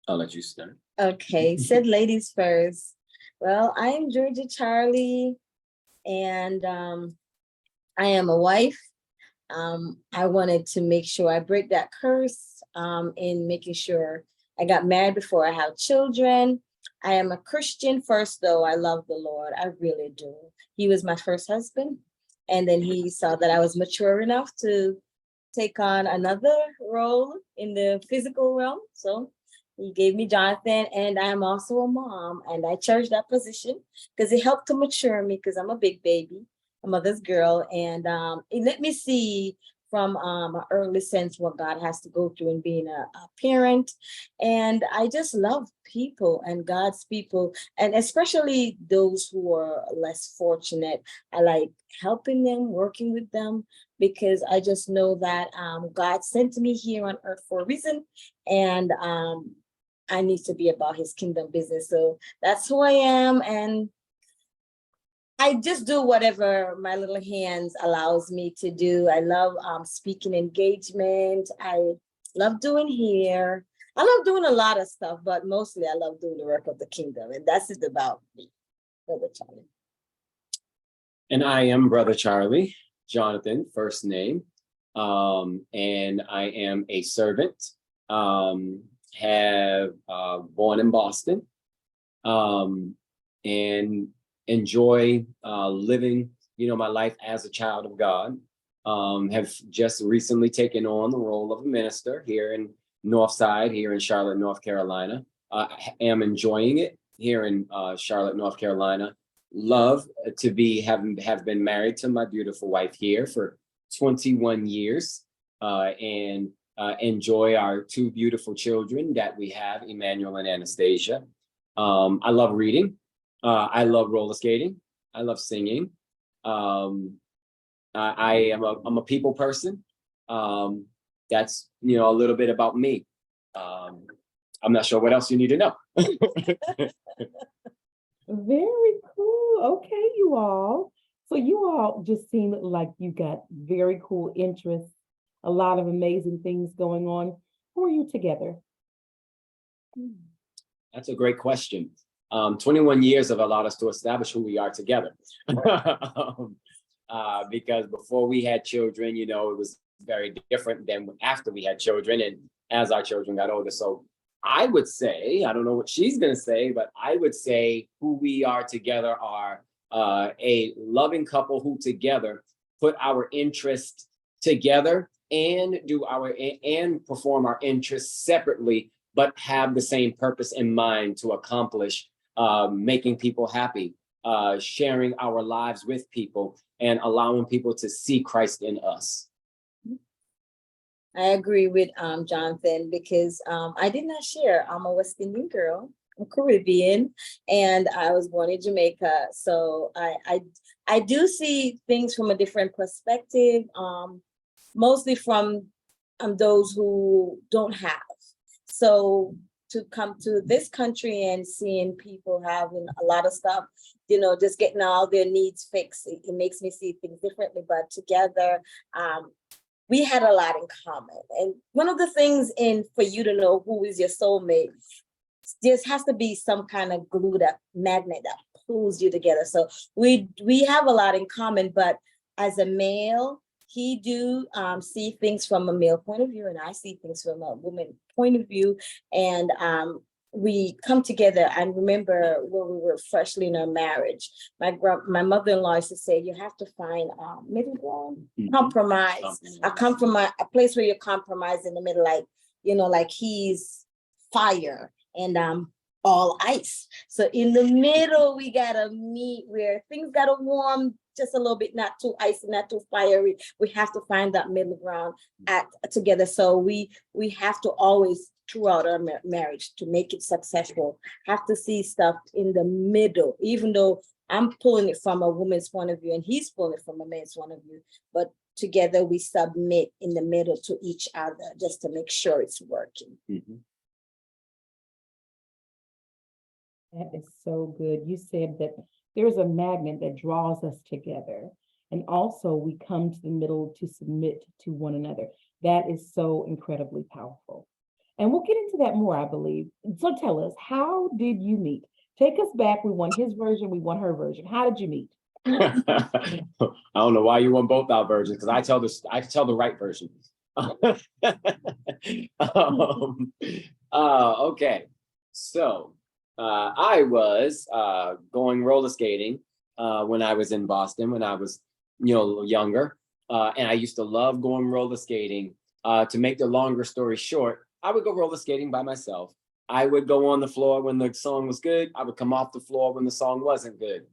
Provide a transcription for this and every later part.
I'll let you start. Okay, said ladies first. Well, I am Georgia Charlie, and I am a wife. I wanted to make sure I break that curse in making sure I got married before I have children. I am a Christian first, though. I love the Lord. I really do. He was my first husband. And then he saw that I was mature enough to take on another role in the physical realm. So he gave me Jonathan, and I am also a mom, and I cherish that position because it helped to mature me because I'm a big baby, a mother's girl, and it let me see from an early sense what God has to go through in being a parent. And I just love people and God's people, and especially those who are less fortunate. I like helping them, working with them, because I just know that God sent me here on earth for a reason, and I need to be about his kingdom business. So that's who I am, and I just do whatever my little hands allows me to do. I love speaking engagement. I love doing hair. I love doing a lot of stuff, but mostly I love doing the work of the kingdom, and that's it about me, Brother Charlie. And I am Brother Charlie, Jonathan, first name. And I am a servant. Have born in Boston, and enjoy living, my life as a child of God. Have just recently taken on the role of a minister here in Northside, here in Charlotte, North Carolina. I am enjoying it here in Charlotte, North Carolina. Love to have been married to my beautiful wife here for 21 years, and enjoy our two beautiful children that we have, Emmanuel and Anastasia. I love reading. I love roller skating. I love singing. I'm a people person. That's a little bit about me. I'm not sure what else you need to know. Very cool. Okay, you all. So you all just seem like you got very cool interests, a lot of amazing things going on. Who are you together? That's a great question. 21 years have allowed us to establish who we are together. Because before we had children, it was very different than after we had children and as our children got older. So I would say, I don't know what she's going to say, but I would say who we are together are a loving couple who together put our interests together and perform our interests separately, but have the same purpose in mind to accomplish making people happy, sharing our lives with people, and allowing people to see Christ in us. I agree with Jonathan, because I did not share. I'm a West Indian girl. I'm Caribbean, and I was born in Jamaica. So I do see things from a different perspective, mostly from those who don't have. So to come to this country and seeing people having a lot of stuff, just getting all their needs fixed, it makes me see things differently. But together, we had a lot in common. And one of the things for you to know who is your soulmate, there has to be some kind of glue, that magnet that pulls you together. So we have a lot in common, but as a male, he do see things from a male point of view, and I see things from a woman point of view. And we come together. I remember when we were freshly in our marriage, my mother-in-law used to say, you have to find middle ground, compromise. A place where you compromise in the middle, like he's fire and all ice. So in the middle, we gotta meet where things gotta warm just a little bit, not too icy, not too fiery. We have to find that middle ground together. So we have to always, throughout our marriage, to make it successful, have to see stuff in the middle, even though I'm pulling it from a woman's point of view and he's pulling it from a man's point of view. But together we submit in the middle to each other just to make sure it's working. Mm-hmm. That is so good. You said that there's a magnet that draws us together. And also we come to the middle to submit to one another. That is so incredibly powerful. And we'll get into that more, I believe. So tell us, how did you meet? Take us back. We want his version, we want her version. How did you meet? I don't know why you want both our versions, because I tell the right version. Okay. So I was going roller skating when I was in Boston, when I was, a little younger. And I used to love going roller skating. To make the longer story short, I would go roller skating by myself. I would go on the floor when the song was good. I would come off the floor when the song wasn't good.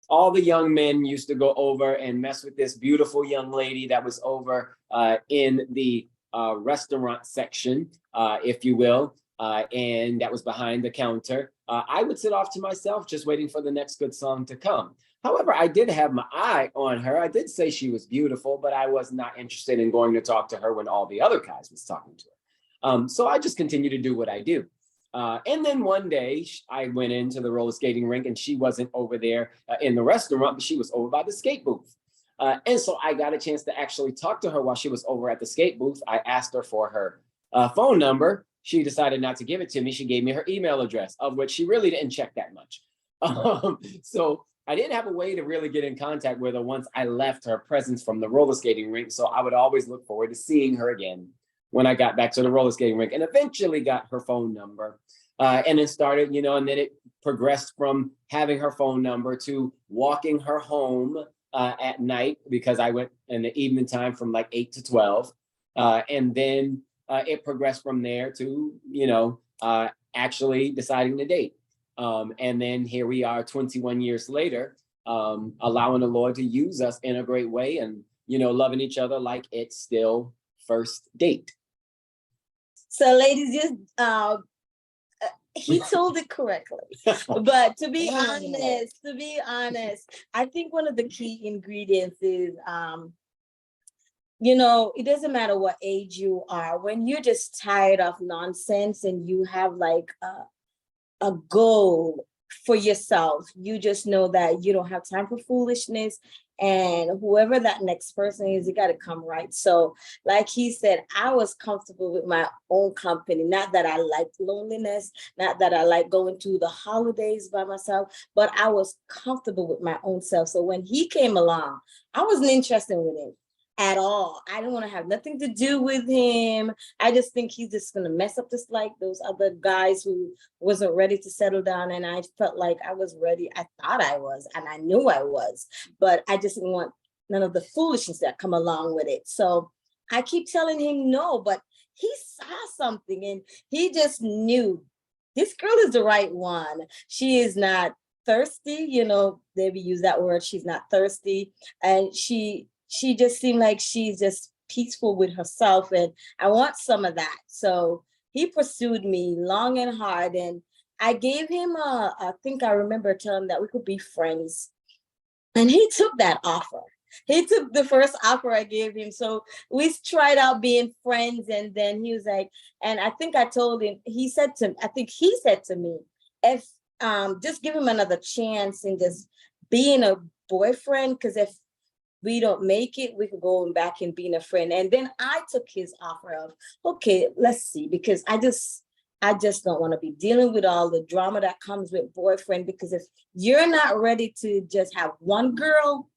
All the young men used to go over and mess with this beautiful young lady that was over in the restaurant section, if you will, and that was behind the counter. I would sit off to myself, just waiting for the next good song to come. However, I did have my eye on her. I did say she was beautiful, but I was not interested in going to talk to her when all the other guys was talking to her. So I just continued to do what I do. And then one day I went into the roller skating rink, and she wasn't over there in the restaurant, but she was over by the skate booth. And so I got a chance to actually talk to her while she was over at the skate booth. I asked her for her phone number. She decided not to give it to me. She gave me her email address, of which she really didn't check that much. So I didn't have a way to really get in contact with her once I left her presence from the roller skating rink. So I would always look forward to seeing her again when I got back to the roller skating rink, and eventually got her phone number. And then started, and then it progressed from having her phone number to walking her home at night, because I went in the evening time from like 8 to 12. And then it progressed from there to, actually deciding to date. And then here we are 21 years later, allowing the Lord to use us in a great way, and, loving each other like it's still first date. So ladies, just he told it correctly. But to be honest, I think one of the key ingredients is it doesn't matter what age you are, when you're just tired of nonsense and you have like a goal for yourself, you just know that you don't have time for foolishness, and whoever that next person is, you got to come right. So like he said, I was comfortable with my own company. Not that I liked loneliness, not that I like going to the holidays by myself, but I was comfortable with my own self. So when he came along, I wasn't interested with him at all. I didn't want to have nothing to do with him. I just think he's just going to mess up, just like those other guys who wasn't ready to settle down. And I felt like I was ready. I thought I was, and I knew I was, but I just didn't want none of the foolishness that come along with it. So I keep telling him no, but he saw something, and he just knew this girl is the right one. She is not thirsty, Debbie used that word. She's not thirsty. And she just seemed like she's just peaceful with herself, and I want some of that. So he pursued me long and hard, and I gave him I think I remember telling him that we could be friends, and he took that offer. He took the first offer I gave him. So we tried out being friends, and then he was like, and I think I told him, he said to me, if just give him another chance and just being a boyfriend, because if we don't make it, we could go back and being a friend. And then I took his offer of, okay, let's see, because I just don't want to be dealing with all the drama that comes with boyfriend, because if you're not ready to just have one girl,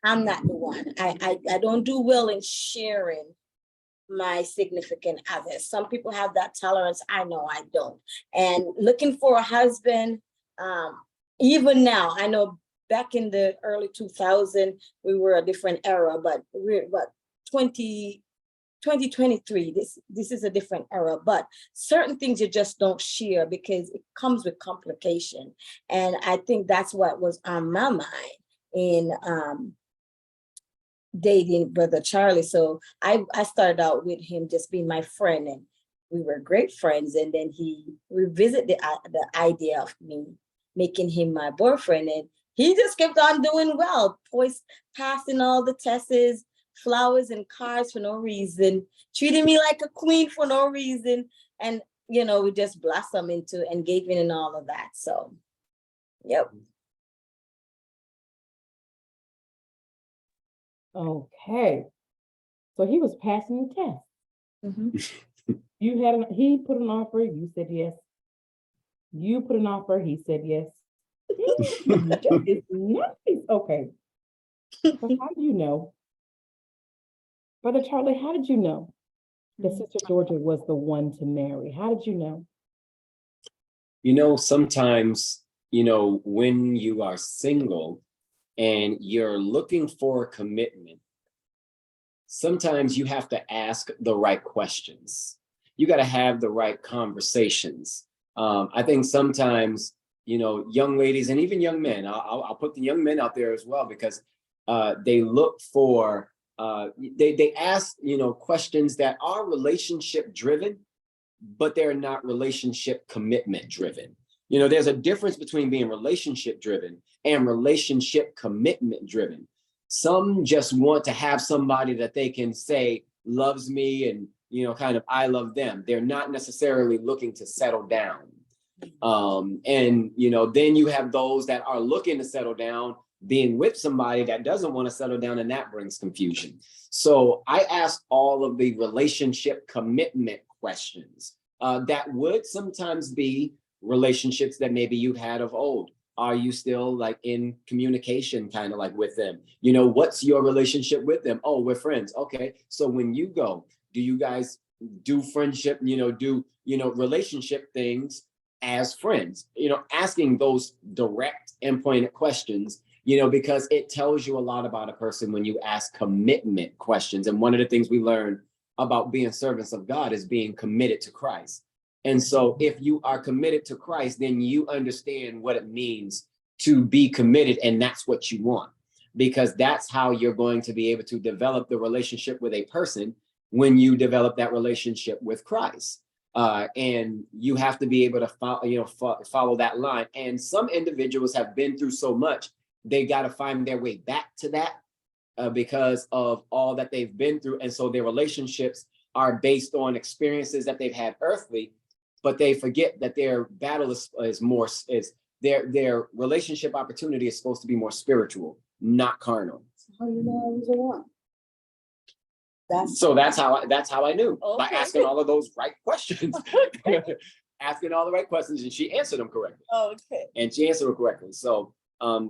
I'm not the one. I don't do well in sharing my significant other. Some people have that tolerance. I know I don't. And looking for a husband, even now, I know back in the early 2000s, we were a different era, but we're 2023, this is a different era, but certain things you just don't share because it comes with complication. And I think that's what was on my mind in dating Brother Charlie. So I started out with him just being my friend, and we were great friends. And then he revisited the idea of me making him my boyfriend, and he just kept on doing well, passing all the tests, flowers and cards for no reason, treating me like a queen for no reason. And, we just blossomed into engagement and all of that. So, yep. Okay. So he was passing the test. Mm-hmm. He put an offer, you said yes. You put an offer, he said yes. That is nice. Okay. So how do you know? Brother Charlie, how did you know that Sister Georgia was the one to marry? How did you know? Sometimes, when you are single and you're looking for commitment, sometimes you have to ask the right questions. You got to have the right conversations. I think sometimes, young ladies and even young men, I'll put the young men out there as well, because they look for, they ask, questions that are relationship driven, but they're not relationship commitment driven. There's a difference between being relationship driven and relationship commitment driven. Some just want to have somebody that they can say loves me and, kind of I love them. They're not necessarily looking to settle down. And, then you have those that are looking to settle down, being with somebody that doesn't want to settle down, and that brings confusion. So I asked all of the relationship commitment questions that would sometimes be relationships that maybe you had of old. Are you still like in communication kind of like with them? What's your relationship with them? Oh, we're friends. Okay. So when you go, do you guys do friendship, relationship things as friends? Asking those direct and pointed questions, because it tells you a lot about a person when you ask commitment questions. And one of the things we learned about being servants of God is being committed to Christ. And so if you are committed to Christ, then you understand what it means to be committed. And that's what you want, because that's how you're going to be able to develop the relationship with a person when you develop that relationship with Christ. And you have to be able to follow that line. And some individuals have been through so much, they got to find their way back to that because of all that they've been through. And so their relationships are based on experiences that they've had earthly, but they forget that their battle is their relationship opportunity is supposed to be more spiritual, not carnal. How do you know I was the one? That's how I knew, okay. By asking all of those right questions. Asking all the right questions, and she answered them correctly. Okay. And she answered them correctly. So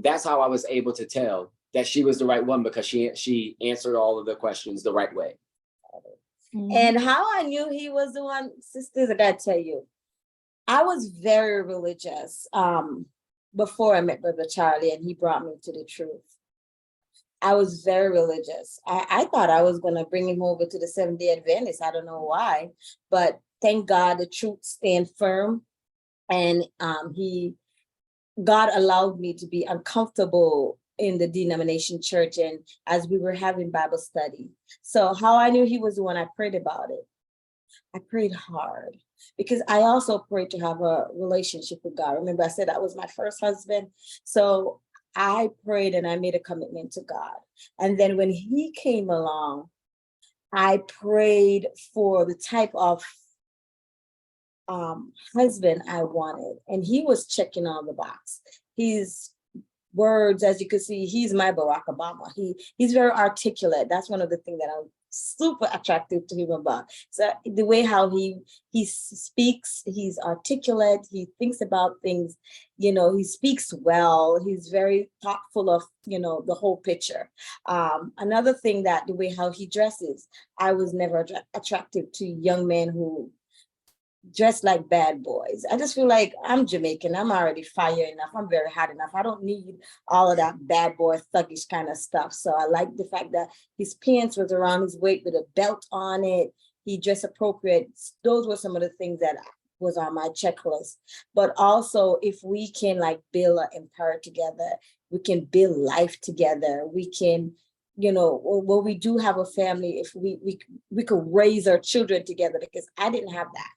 that's how I was able to tell that she was the right one, because she answered all of the questions the right way. And how I knew he was the one, sisters, I gotta tell you, I was very religious before I met Brother Charlie, and he brought me to the truth. I was very religious. I thought I was gonna bring him over to the Seventh-day Adventist. I don't know why, but thank God the truth stand firm, and God allowed me to be uncomfortable in the denomination church, and as we were having Bible study. So how I knew he was the one, I prayed about it. I prayed hard because I also prayed to have a relationship with God. Remember, I said that was my first husband. So I prayed and I made a commitment to God. And then when he came along, I prayed for the type of husband I wanted. And he was checking all the box. His words, as you can see, he's my Barack Obama. He's very articulate. That's one of the things that I'm super attracted to him about. So the way how he speaks, he's articulate, he thinks about things, he speaks well, he's very thoughtful of, the whole picture. Another thing, that the way how he dresses, I was never attracted to young men who dress like bad boys. I just feel like I'm Jamaican. I'm already fire enough. I'm very hot enough. I don't need all of that bad boy thuggish kind of stuff. So I like the fact that his pants was around his waist with a belt on it. He dressed appropriate. Those were some of the things that was on my checklist. But also, if we can build an empire together, we can build life together. We can, when we do have a family, if we could raise our children together, because I didn't have that.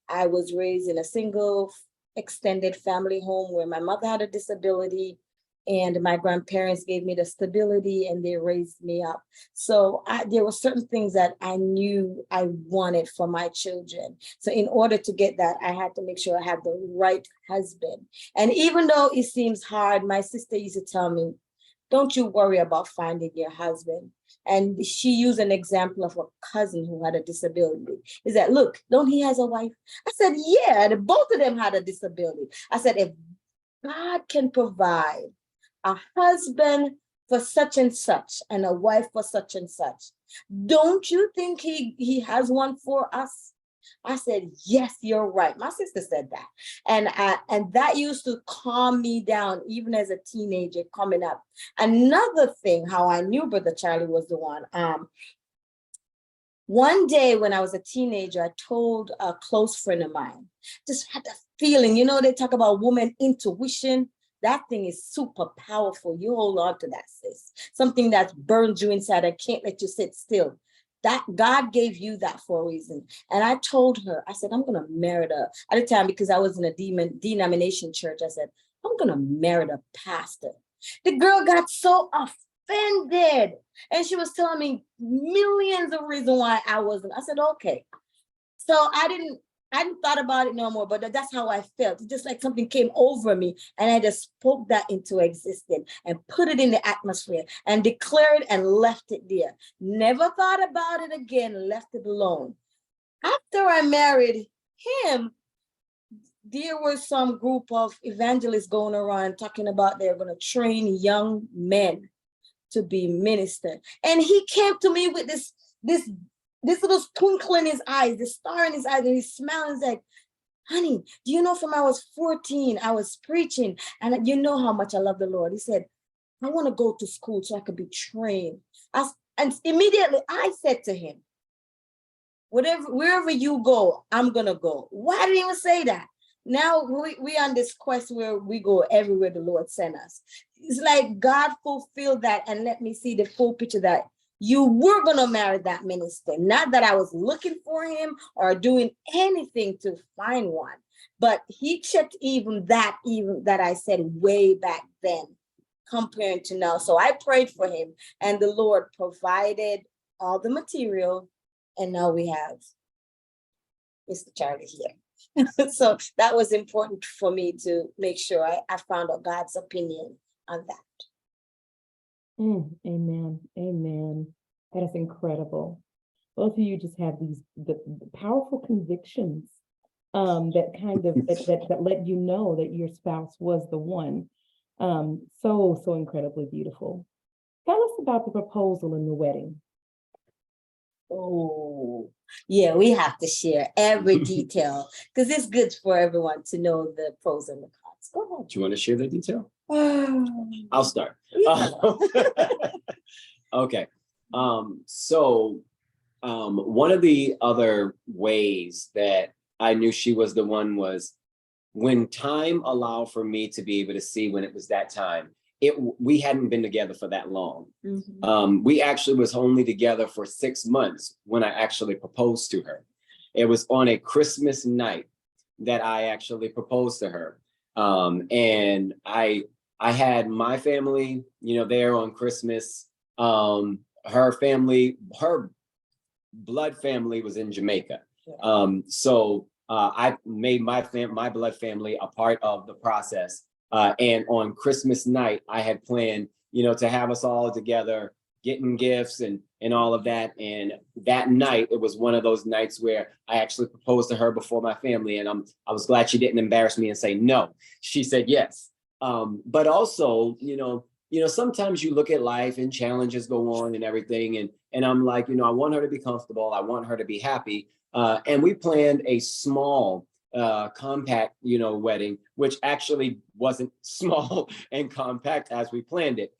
I was raised in a single extended family home where my mother had a disability and my grandparents gave me the stability and they raised me up. So there were certain things that I knew I wanted for my children. So in order to get that, I had to make sure I had the right husband. And even though it seems hard, my sister used to tell me, don't you worry about finding your husband. And she used an example of a cousin who had a disability. Is that, look, don't he has a wife? I said, yeah, and both of them had a disability. I said, if God can provide a husband for such and a wife for such and such, don't you think he has one for us? I said, yes, you're right. My sister said that. And that used to calm me down, even as a teenager coming up. Another thing, how I knew Brother Charlie was the one. One day when I was a teenager, I told a close friend of mine, just had that feeling, they talk about woman intuition. That thing is super powerful. You hold on to that, sis. Something that burns you inside. I can't let you sit still. That God gave you that for a reason. And I told her, I said, I'm going to marry her. At the time, because I was in a denomination church, I said, I'm going to marry the pastor. The girl got so offended. And she was telling me millions of reasons why I wasn't. I said, okay. So I didn't thought about it no more, but that's how I felt. It's just like something came over me, and I just spoke that into existence and put it in the atmosphere and declared and left it there. Never thought about it again, left it alone. After I married him, there was some group of evangelists going around talking about they're going to train young men to be minister. And he came to me with this little twinkle in his eyes, the star in his eyes, and he's smiling. He's like, honey, do you know from I was 14, I was preaching, and you know how much I love the Lord. He said, I want to go to school so I could be trained. And immediately I said to him, wherever you go, I'm going to go. Why did he even say that? Now we on this quest where we go everywhere the Lord sent us. It's like God fulfilled that and let me see the full picture that you were going to marry that minister. Not that I was looking for him or doing anything to find one, but he checked even that I said way back then comparing to now. So I prayed for him and the Lord provided all the material, and now we have Mr. Charlie here. So that was important for me to make sure I found out God's opinion on that. Amen. Amen. That is incredible. Both of you just have the powerful convictions that kind of that let you know that your spouse was the one. So incredibly beautiful. Tell us about the proposal and the wedding. Oh, yeah, we have to share every detail because it's good for everyone to know the pros and the cons. Go ahead. Do you want to share the detail? I'll start. Yeah. Okay. So one of the other ways that I knew she was the one was when time allowed for me to be able to see when it was that time. We hadn't been together for that long. Mhm. We actually was only together for 6 months when I actually proposed to her. It was on a Christmas night that I actually proposed to her. And I had my family, there on Christmas. Her family, her blood family was in Jamaica. Yeah. So I made my blood family a part of the process. And on Christmas night, I had planned, to have us all together, getting gifts and all of that. And that night, it was one of those nights where I actually proposed to her before my family. And I was glad she didn't embarrass me and say no. She said yes. But also, sometimes you look at life and challenges go on and everything. And I'm like, I want her to be comfortable. I want her to be happy. And we planned a small compact, wedding, which actually wasn't small and compact as we planned it.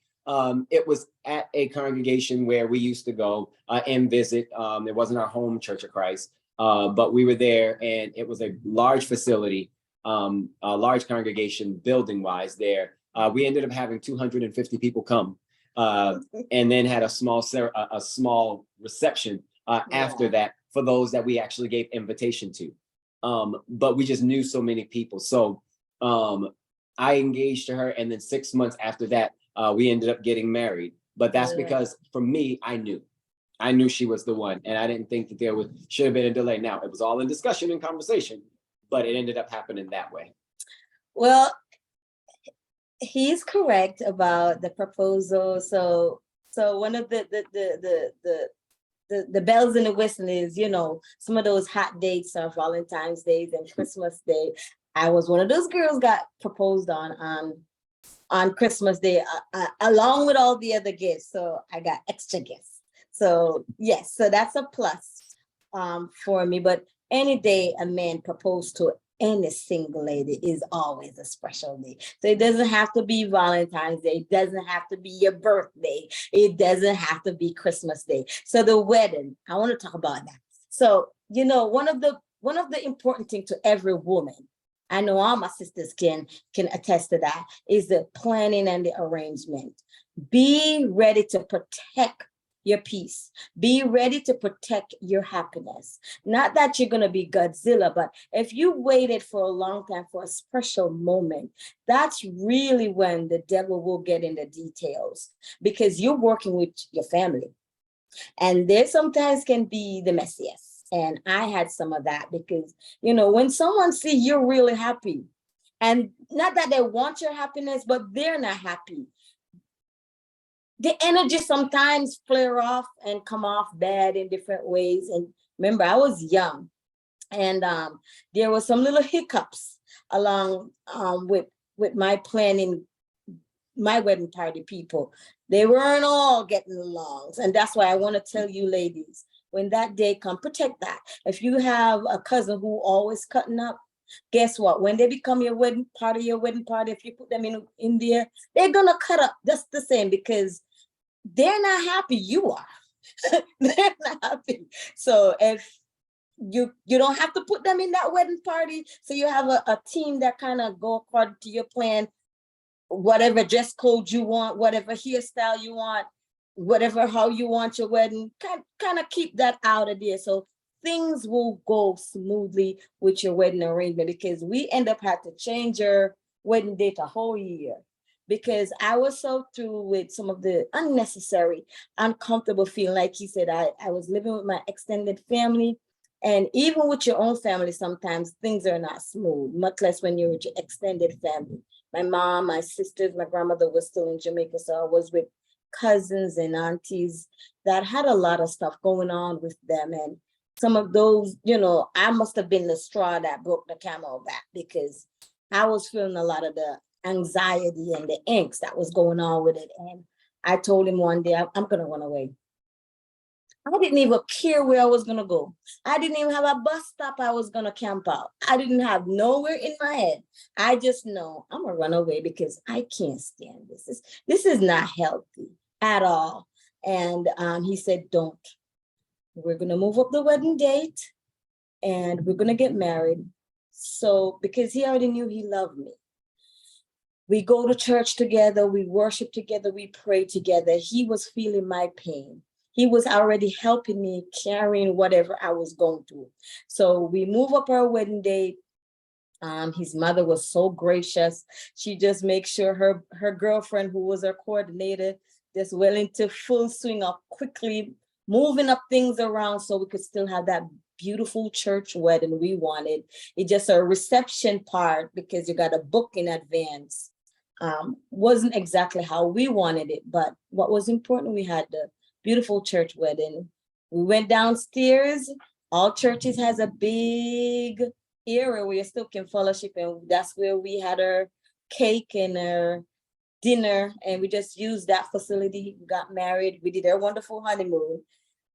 It was at a congregation where we used to go and visit. It wasn't our home Church of Christ, but we were there, and it was a large facility, a large congregation building wise there. We ended up having 250 people come, and then had a small reception after that for those that we actually gave invitation to. But we just knew so many people. So I engaged to her, and then 6 months after that, we ended up getting married. But that's because for me, I knew she was the one, and I didn't think that there should have been a delay. Now, it was all in discussion and conversation, but it ended up happening that way. Well, he's correct about the proposal. So So one of the bells in the whistle is, some of those hot dates are Valentine's Days and Christmas Day. I was one of those girls got proposed on Christmas Day, along with all the other gifts. So I got extra gifts. So yes, so that's a plus for me. But any day a man proposed to any single lady is always a special day. So it doesn't have to be Valentine's Day. It doesn't have to be your birthday. It doesn't have to be Christmas Day. So the wedding, I want to talk about that. So, one of the important things to every woman, I know all my sisters can attest to that, is the planning and the arrangement. Be ready to protect your peace. Be ready to protect your happiness. Not that you're going to be Godzilla, but if you waited for a long time for a special moment, that's really when the devil will get in the details, because you're working with your family. And there sometimes can be the messiest. And I had some of that because, when someone see you're really happy, and not that they want your happiness, but they're not happy, the energy sometimes flare off and come off bad in different ways. And remember, I was young, and there was some little hiccups along with my planning, my wedding party people. They weren't all getting along. And that's why I want to tell you ladies, when that day come, protect that. If you have a cousin who always cutting up, guess what? When they become your wedding party, if you put them in there, they're going to cut up just the same, because they're not happy. You are. They're not happy. So if you don't have to put them in that wedding party, so you have a team that kind of go according to your plan, whatever dress code you want, whatever hairstyle you want, whatever how you want your wedding, kind of keep that out of there. So things will go smoothly with your wedding arrangement, because we end up having to change your wedding date a whole year, because I was so through with some of the unnecessary, uncomfortable feeling. Like he said, I was living with my extended family, and even with your own family, sometimes things are not smooth, much less when you're with your extended family. My mom, my sisters, my grandmother was still in Jamaica, so I was with cousins and aunties that had a lot of stuff going on with them. And some of those, I must have been the straw that broke the camel back, because I was feeling a lot of the anxiety and the angst that was going on with it. And I told him one day, I'm going to run away. I didn't even care where I was going to go. I didn't even have a bus stop I was going to camp out. I didn't have nowhere in my head. I just know I'm going to run away, because I can't stand this. This is not healthy at all. And he said, don't. We're going to move up the wedding date, and we're going to get married. So, because he already knew he loved me. We go to church together, we worship together, we pray together. He was feeling my pain. He was already helping me carrying whatever I was going through. So we move up our wedding date. His mother was so gracious. She just makes sure her girlfriend, who was her coordinator, just went into full swing of quickly moving up things around so we could still have that beautiful church wedding we wanted. It's just a reception part, because you got a book in advance. Wasn't exactly how we wanted it, but what was important, we had the beautiful church wedding. We went downstairs. All churches has a big area where you still can fellowship, and that's where we had our cake and our dinner, and we just used that facility. We got married. We did our wonderful honeymoon.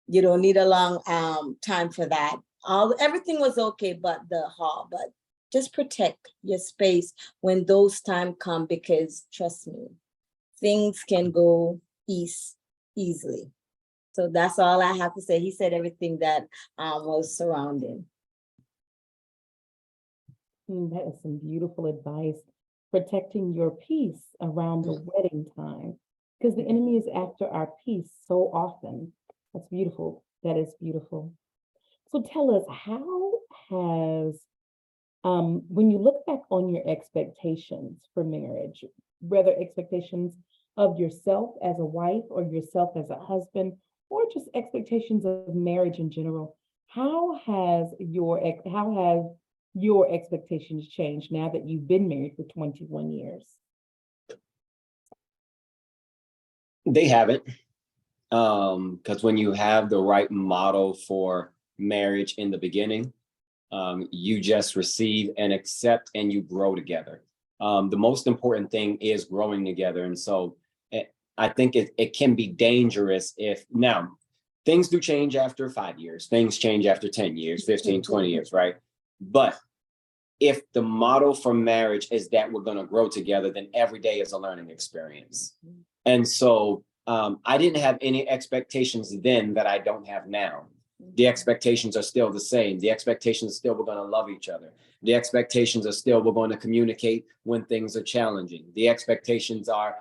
You don't need a long time for that. Everything was okay, but the hall. But just protect your space when those times come, because trust me, things can go easily. So that's all I have to say. He said everything that was surrounding. That is some beautiful advice. Protecting your peace around the wedding time, because the enemy is after our peace so often. That's beautiful. That is beautiful. So tell us, how has, when you look back on your expectations for marriage, whether expectations of yourself as a wife or yourself as a husband, or just expectations of marriage in general, how have your expectations changed now that you've been married for 21 years? They haven't. Because when you have the right model for marriage in the beginning, you just receive and accept and you grow together. The most important thing is growing together. And so I think it can be dangerous if now things do change after 5 years, things change after 10 years, 15, 20 years, right? But if the model for marriage is that we're going to grow together, then every day is a learning experience. And so I didn't have any expectations then that I don't have now. The expectations are still the same. The expectations are still we're going to love each other. The expectations are still we're going to communicate when things are challenging. The expectations are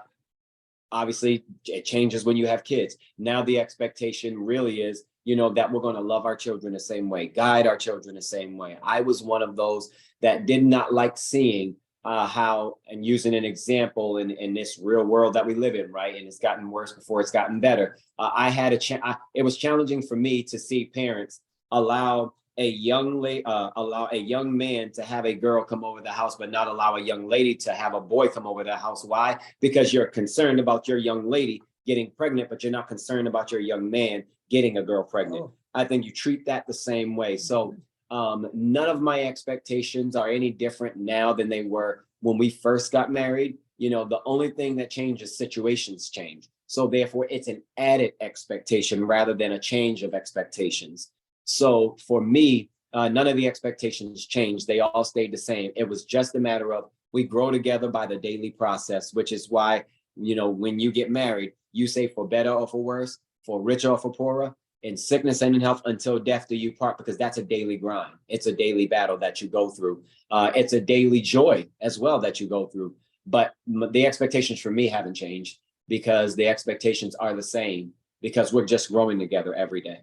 obviously it changes when you have kids. Now the expectation really is, that we're going to love our children the same way, guide our children the same way. I was one of those that did not like seeing how, and using an example in this real world that we live in, right? And it's gotten worse before it's gotten better. It was challenging for me to see parents allow a young man to have a girl come over the house, but not allow a young lady to have a boy come over the house. Why? Because you're concerned about your young lady getting pregnant, but you're not concerned about your young man getting a girl pregnant. Oh. I think you treat that the same way. So none of my expectations are any different now than they were when we first got married. The only thing that changes, situations change. So therefore, it's an added expectation rather than a change of expectations. So for me, none of the expectations changed. They all stayed the same. It was just a matter of we grow together by the daily process, which is why, when you get married, you say for better or for worse, for richer or for poorer, in sickness and in health, until death do you part, because that's a daily grind. It's a daily battle that you go through. It's a daily joy as well that you go through. But the expectations for me haven't changed, because the expectations are the same, because we're just growing together every day.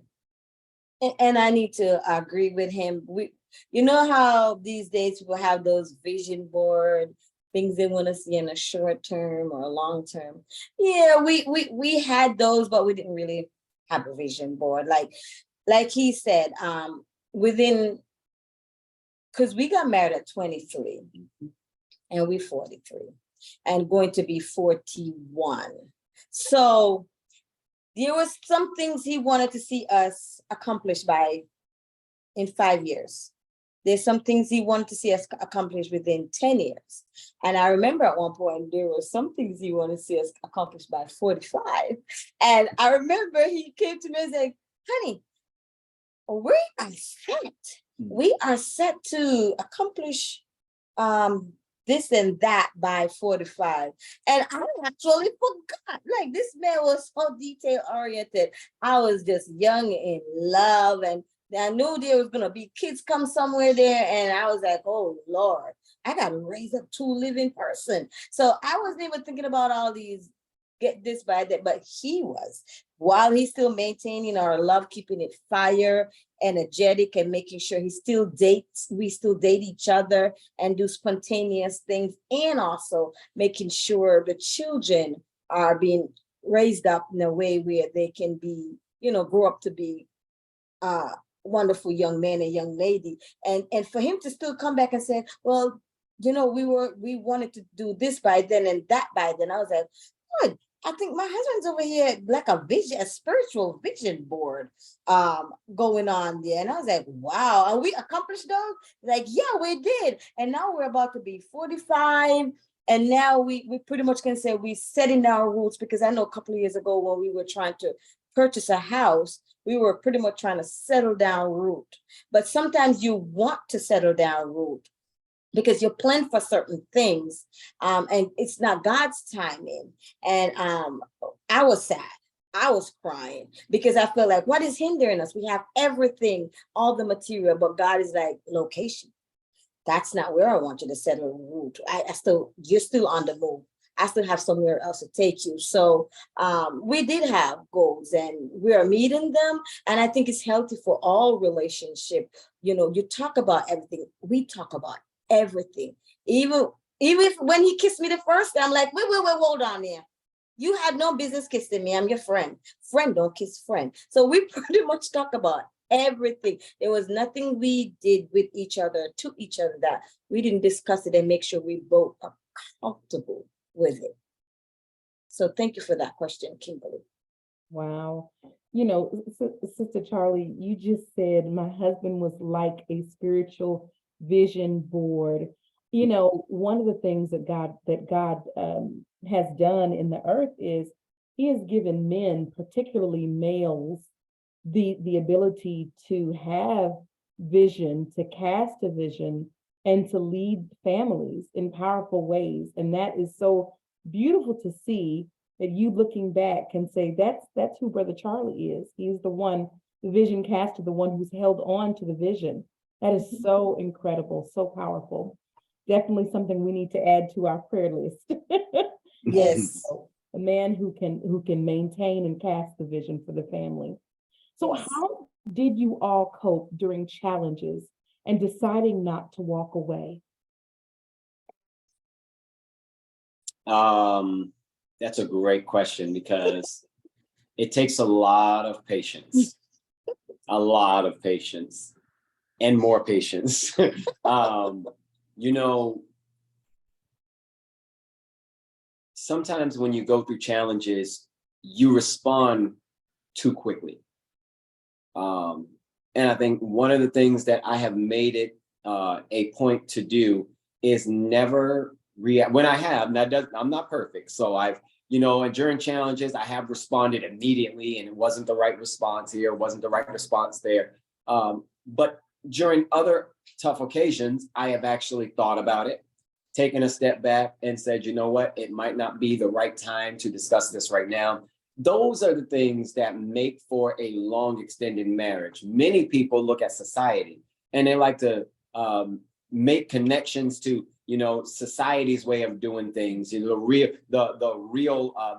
And I need to agree with him. You know how these days people have those vision board things they want to see in a short term or a long term. Yeah, we had those, but we didn't really have a vision board. Like he said, because we got married at 23 and we're 43 and going to be 41. So there was some things he wanted to see us accomplish in 5 years. There's some things he wanted to see us accomplish within 10 years. And I remember at one point, there were some things he wanted to see us accomplish by 45. And I remember he came to me and said, honey, we are set. We are set to accomplish this and that by 45. And I actually forgot. Like, this man was so detail oriented. I was just young in love, and I knew there was gonna be kids come somewhere there, and I was like, oh Lord, I gotta raise up 2 living person. So I wasn't even thinking about all these get this by that, but he was, while he's still maintaining our love, keeping it fire, energetic, and making sure we still date each other and do spontaneous things, and also making sure the children are being raised up in a way where they can be, grow up to be wonderful young man and young lady. And for him to still come back and say, well, we wanted to do this by then and that by then. I was like, good. I think my husband's over here like a spiritual vision board going on there. And I was like, wow, and we accomplished those? Like, yeah, we did. And now we're about to be 45. And now we pretty much can say we're setting down roots, because I know a couple of years ago when we were trying to purchase a house, we were pretty much trying to settle down root. But sometimes you want to settle down root because you plan for certain things, and it's not God's timing. And I was sad. I was crying because I feel like, what is hindering us? We have everything, all the material, but God is like, location. That's not where I want you to settle root. You're still on the move. I still have somewhere else to take you. So we did have goals, and we are meeting them. And I think it's healthy for all relationship. You talk about everything. We talk about everything. Even if when he kissed me the first time, I'm like, wait, hold on there. You had no business kissing me. I'm your friend. Friend don't kiss friend. So we pretty much talk about everything. There was nothing we did with each other, to each other, that we didn't discuss it and make sure we both are comfortable with it. So thank you for that question, Kimberly. Wow. You know, Sister Charlie, you just said my husband was like a spiritual vision board. You know, one of the things that God has done in the earth is He has given men, particularly males, the ability to have vision, to cast a vision, and to lead families in powerful ways. And that is so beautiful to see that you looking back can say that's who Brother Charlie is. He's the one, the vision caster, the one who's held on to the vision. That is so incredible, so powerful. Definitely something we need to add to our prayer list. Yes. A man who can maintain and cast the vision for the family. So Yes. how did you all cope during challenges and deciding not to walk away? That's a great question because it takes a lot of patience, a lot of patience, and more patience. You know, sometimes when you go through challenges, you respond too quickly. And I think one of the things that I have made it a point to do is never react. When I have, I'm not perfect. So I've, and during challenges, I have responded immediately and it wasn't the right response here, wasn't the right response there. But during other tough occasions, I have actually thought about it, taken a step back and said, you know what, it might not be the right time to discuss this right now. Those are the things that make for a long extended marriage. Many people look at society and they like to make connections to, society's way of doing things, the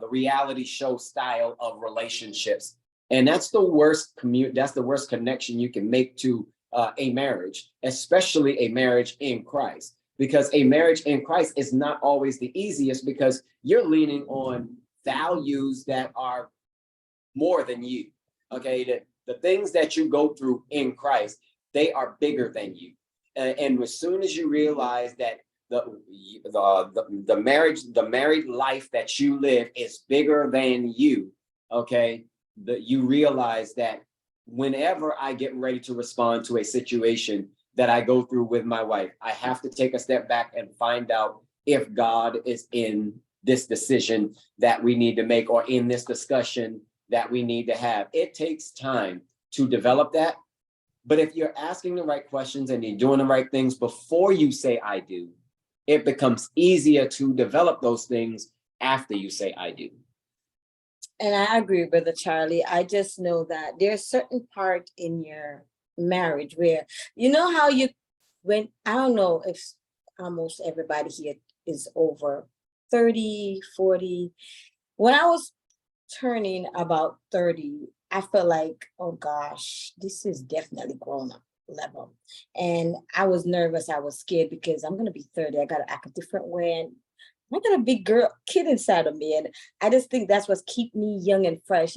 reality show style of relationships. And that's the worst that's the worst connection you can make to a marriage, especially a marriage in Christ, because a marriage in Christ is not always the easiest because you're leaning on values that are more than you. Okay, the things that you go through in Christ, they are bigger than you. And as soon as you realize that the married life that you live is bigger than you, okay, you realize that whenever I get ready to respond to a situation that I go through with my wife, I have to take a step back and find out if God is in this decision that we need to make or in this discussion that we need to have. It takes time to develop that. But if you're asking the right questions and you're doing the right things before you say I do, it becomes easier to develop those things after you say I do. And I agree, Brother Charlie. I just know that there's certain part in your marriage where, how I don't know if almost everybody here is over 30, 40. When I was turning about 30, I felt like, oh gosh, this is definitely grown up level. And I was nervous. I was scared because I'm going to be 30. I got to act a different way. And I got a big kid inside of me. And I just think that's what's keep me young and fresh,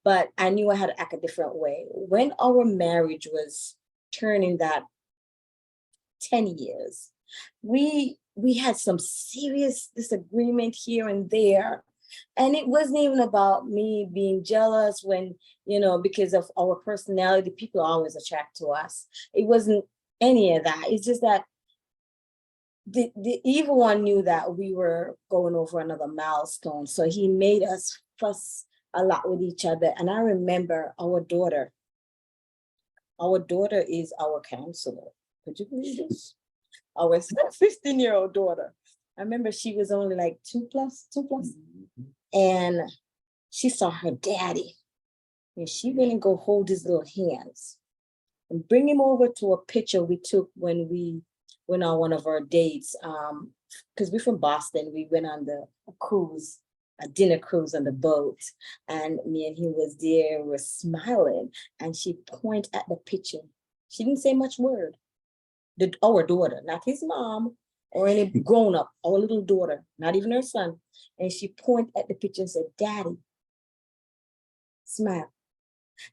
but I knew I had to act a different way. When our marriage was turning that 10 years, we had some serious disagreement here and there. And it wasn't even about me being jealous when, because of our personality, people are always attracted to us. It wasn't any of that. It's just that the evil one knew that we were going over another milestone. So he made us fuss a lot with each other. And I remember our daughter is our counselor. Could you believe this? Our 15-year-old daughter. I remember she was only like 2 plus. And she saw her daddy. And she went and go hold his little hands and bring him over to a picture we took when we went on one of our dates. Because we're from Boston. We went on a dinner cruise on the boat. And me and he was there, we're smiling. And she pointed at the picture. She didn't say much word. Our daughter, not his mom or any grown up, our little daughter, not even her son. And she pointed at the picture and said, Daddy, smile.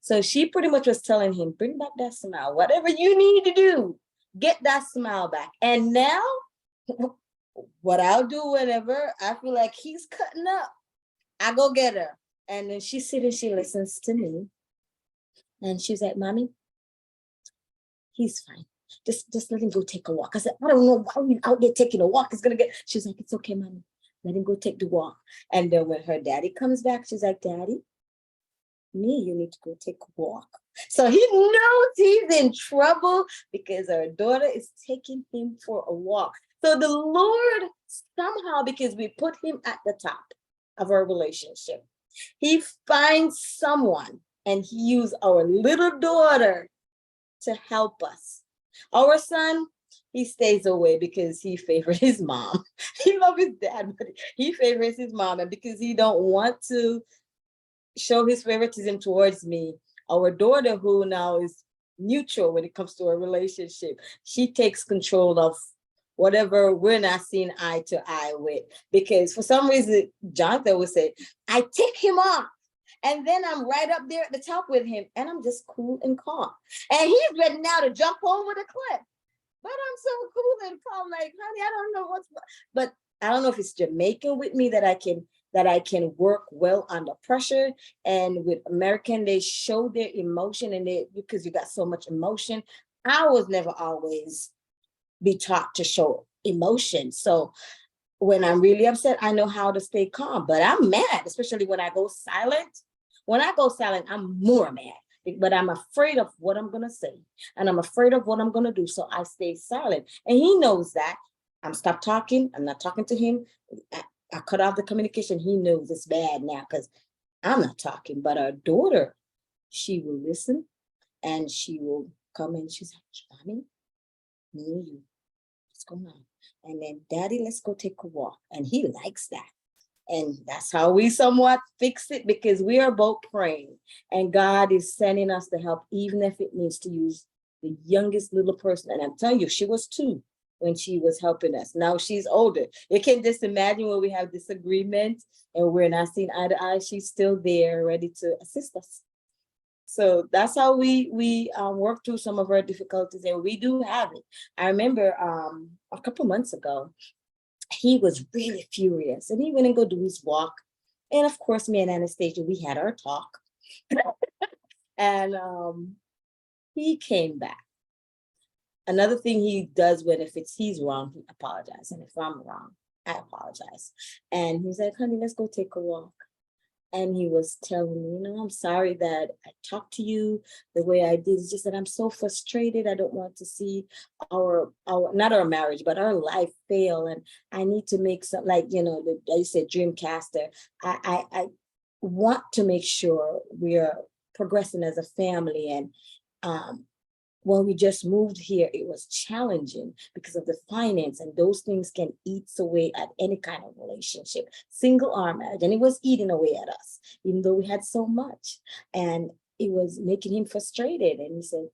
So she pretty much was telling him, bring back that smile. Whatever you need to do, get that smile back. And now, what I'll do whenever I feel like he's cutting up, I go get her And then she sits and she listens to me. And she's like, Mommy, he's fine. Just let him go take a walk. I said, I don't know why we out there taking a walk. It's gonna get. She's like, it's okay, Mommy. Let him go take the walk. And then when her daddy comes back, she's like, Daddy, you need to go take a walk. So he knows he's in trouble because our daughter is taking him for a walk. So the Lord somehow, because we put him at the top of our relationship, he finds someone and he used our little daughter to help us. Our son, he stays away because he favors his mom. He loves his dad, but he favors his mom. And because he don't want to show his favoritism towards me, our daughter, who now is neutral when it comes to a relationship, she takes control of whatever we're not seeing eye to eye with. Because for some reason, Jonathan would say, I tick him off. And then I'm right up there at the top with him, and I'm just cool and calm. And he's ready now to jump over the cliff. But I'm so cool and calm, like, honey, I don't know but I don't know if it's Jamaican with me that I can work well under pressure. And with American, they show their emotion, and because you got so much emotion. I was never always be taught to show emotion. So when I'm really upset, I know how to stay calm, but I'm mad, especially when I go silent. When I go silent, I'm more mad, but I'm afraid of what I'm going to say, and I'm afraid of what I'm going to do. So I stay silent, and he knows that. I'm stopped talking. I'm not talking to him. I cut off the communication. He knows it's bad now because I'm not talking, but our daughter, she will listen, and she will come in. She's like, Mommy, me and you, what's going on? And then, Daddy, let's go take a walk. And he likes that. And that's how we somewhat fix it, because we are both praying. And God is sending us the help, even if it means to use the youngest little person. And I'm telling you, she was 2 when she was helping us. Now she's older. You can just imagine when we have disagreement and we're not seeing eye to eye, she's still there ready to assist us. So that's how we work through some of our difficulties, and we do have it. I remember a couple months ago, he was really furious, and he went and go do his walk. And of course, me and Anastasia, we had our talk. And he came back. Another thing he does when if he's wrong, he apologizes. And if I'm wrong, I apologize. And he's like, honey, let's go take a walk. And he was telling me, I'm sorry that I talked to you the way I did. It's just that I'm so frustrated. I don't want to see our not our marriage, but our life fail. And I need to make some, like, I said, Dreamcaster. I want to make sure we are progressing as a family. And when we just moved here, it was challenging because of the finance, and those things can eat away at any kind of relationship, single arm marriage, and it was eating away at us, even though we had so much. And it was making him frustrated. And he said,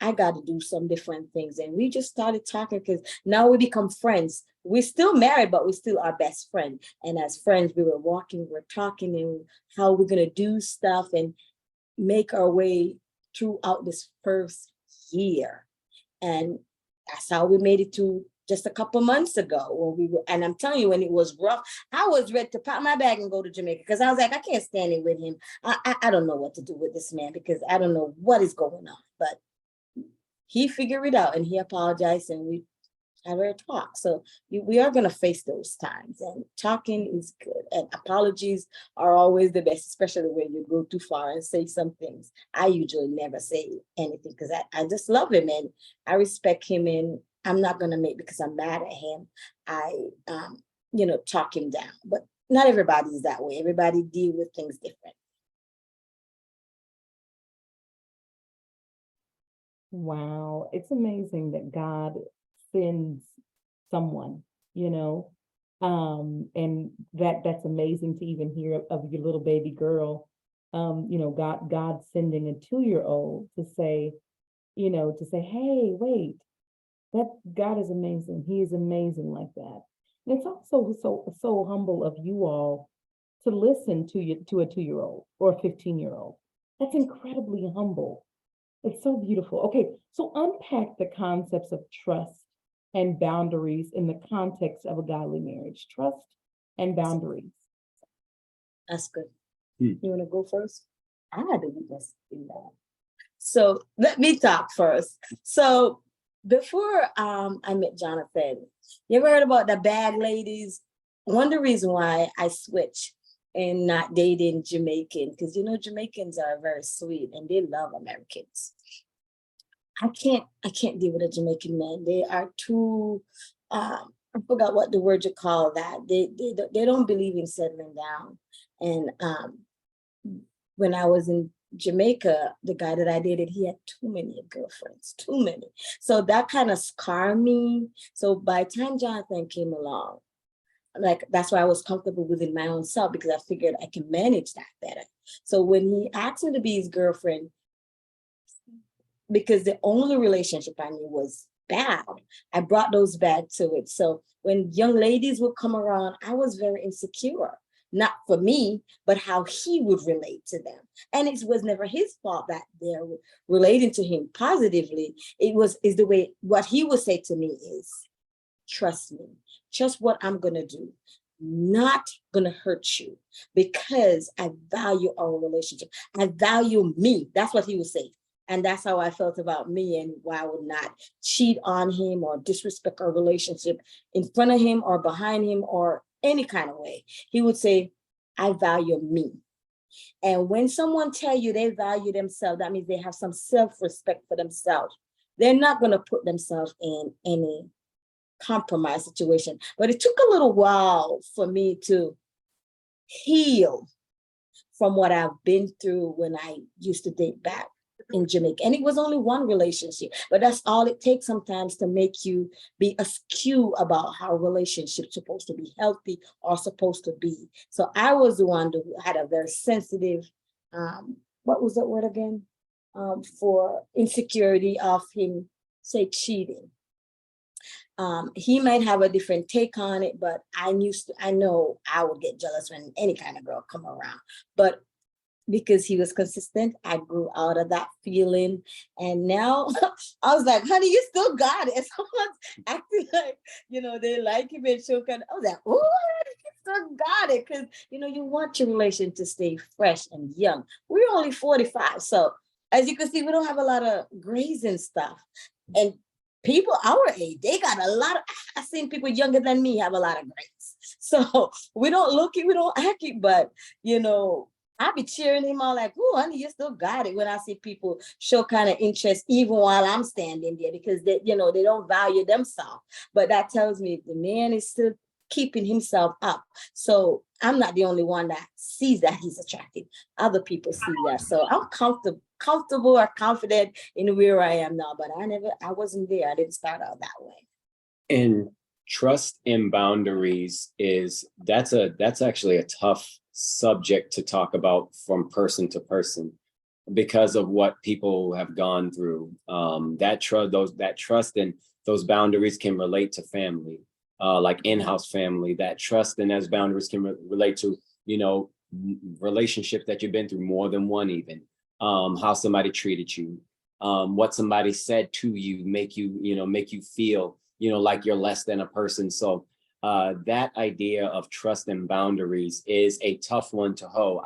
I got to do some different things. And we just started talking, because now we become friends. We're still married, but we're still our best friend. And as friends, we were walking, we're talking, and how we're going to do stuff and make our way throughout this first year. And that's how we made it to just a couple months ago when we were, and I'm telling you, when it was rough, I was ready to pack my bag and go to Jamaica, because I was like, I can't stand it with him. I don't know what to do with this man, because I don't know what is going on. But he figured it out, and he apologized, and we had our talk. So we are going to face those times, and talking is good, and apologies are always the best, especially when you go too far and say some things. I usually never say anything, because I just love him and I respect him, and I'm not going to make, because I'm mad at him, I talk him down. But not everybody's that way. Everybody deal with things different. Wow, it's amazing that God sends someone, and that's amazing to even hear of your little baby girl. God sending a 2-year-old to say, hey, wait, that God is amazing. He is amazing like that. And it's also so humble of you all to listen to a 2-year-old or a 15-year-old. That's incredibly humble. It's so beautiful. Okay, so unpack the concepts of trust and boundaries in the context of a godly marriage. Trust and boundaries. That's good. You want to go first? I didn't just do that. So let me talk first. So before I met Jonathan, you ever heard about the bad ladies? One of the reasons why I switched and not dating Jamaican, because you know Jamaicans are very sweet and they love Americans. I can't deal with a Jamaican man. They are too I forgot what the word you call that. They don't believe in settling down. And when I was in Jamaica, the guy that I dated, he had too many girlfriends, too many. So that kind of scarred me. So by the time Jonathan came along, like that's why I was comfortable within my own self, because I figured I can manage that better. So when he asked me to be his girlfriend, because the only relationship I knew was bad, I brought those bad to it. So when young ladies would come around, I was very insecure, not for me, but how he would relate to them. And it was never his fault that they're relating to him positively. Is the way what he would say to me is, trust me, trust what I'm gonna do. Not gonna hurt you because I value our relationship. I value me. That's what he would say. And that's how I felt about me, and why I would not cheat on him or disrespect our relationship in front of him or behind him or any kind of way. He would say, I value me. And when someone tell you they value themselves, that means they have some self-respect for themselves. They're not going to put themselves in any compromise situation. But it took a little while for me to heal from what I've been through when I used to date back in Jamaica. And it was only one relationship, but that's all it takes sometimes to make you be askew about how relationships supposed to be healthy or supposed to be. So I was the one who had a very sensitive, what was that word again? For insecurity of him, say, cheating. He might have a different take on it, but I know I would get jealous when any kind of girl come around. But because he was consistent, I grew out of that feeling. And now I was like, honey, you still got it. Someone's acting like, they like him and she'll kind of, I was like, oh, you still got it. Because, you want your relation to stay fresh and young. We're only 45. So as you can see, we don't have a lot of grays and stuff. And people our age, they got a lot of, I've seen people younger than me have a lot of grays. So we don't look it, we don't act it, but, I be cheering him on like, oh, honey, you still got it, when I see people show kind of interest, even while I'm standing there, because they don't value themselves. But that tells me the man is still keeping himself up. So I'm not the only one that sees that he's attractive. Other people see that. So I'm comfortable or confident in where I am now, but I wasn't there. I didn't start out that way. And trust and boundaries that's actually a tough subject to talk about from person to person, because of what people have gone through. That trust and those boundaries can relate to family, like in-house family. That trust and those boundaries can relate to, relationships that you've been through, more than one even. How somebody treated you, what somebody said to you, make you feel, like you're less than a person. So that idea of trust and boundaries is a tough one to hold.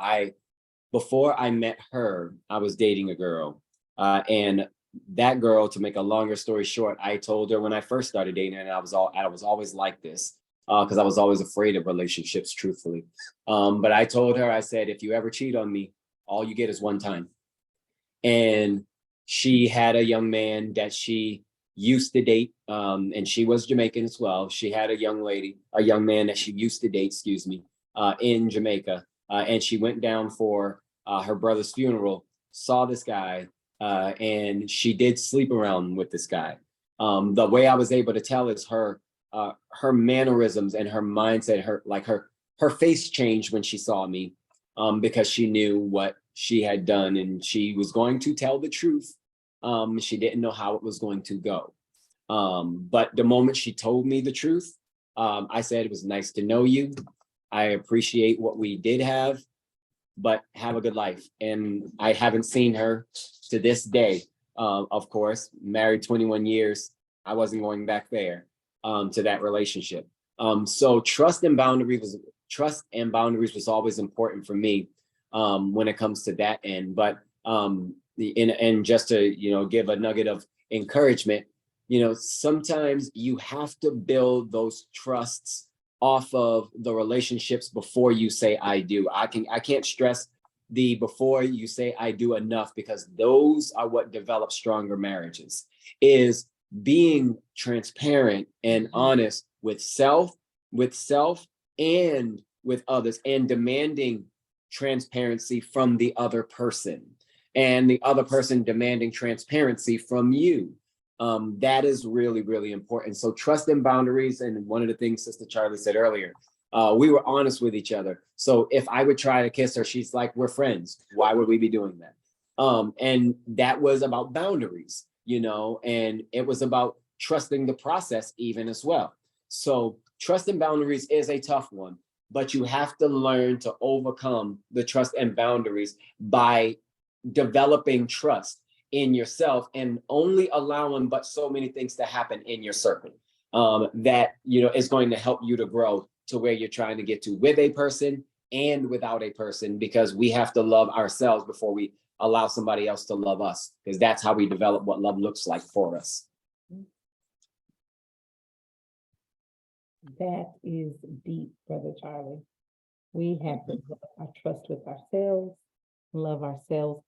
Before I met her, I was dating a girl, and that girl, to make a longer story short, I told her when I first started dating her, and I was always like this, because I was always afraid of relationships, truthfully. But I told her, I said, if you ever cheat on me, all you get is one time. And she had a young man that she used to date, and she was Jamaican as well. She had a young man that she used to date, in Jamaica. And she went down for her brother's funeral, saw this guy, and she did sleep around with this guy. The way I was able to tell is her mannerisms and her mindset, her face changed when she saw me, because she knew what she had done and she was going to tell the truth. She didn't know how it was going to go. But the moment she told me the truth, I said, it was nice to know you. I appreciate what we did have, but have a good life. And I haven't seen her to this day. Of course, married 21 years. I wasn't going back there, to that relationship. So trust and boundaries was always important for me. when it comes to that end. But and just to, give a nugget of encouragement, sometimes you have to build those trusts off of the relationships before you say I do. I can't stress the before you say I do enough, because those are what develop stronger marriages, is being transparent and honest with self and with others, and demanding transparency from the other person, and the other person demanding transparency from you. That is really, really important. So trust and boundaries. And one of the things Sister Charlie said earlier, we were honest with each other. So if I would try to kiss her, she's like, we're friends. Why would we be doing that? And that was about boundaries, and it was about trusting the process even as well. So trust and boundaries is a tough one, but you have to learn to overcome the trust and boundaries by developing trust in yourself and only allowing but so many things to happen in your circle that is going to help you to grow to where you're trying to get to, with a person and without a person, because we have to love ourselves before we allow somebody else to love us, because that's how we develop what love looks like for us. That is deep, Brother Charlie. We have to develop our trust with ourselves, love ourselves,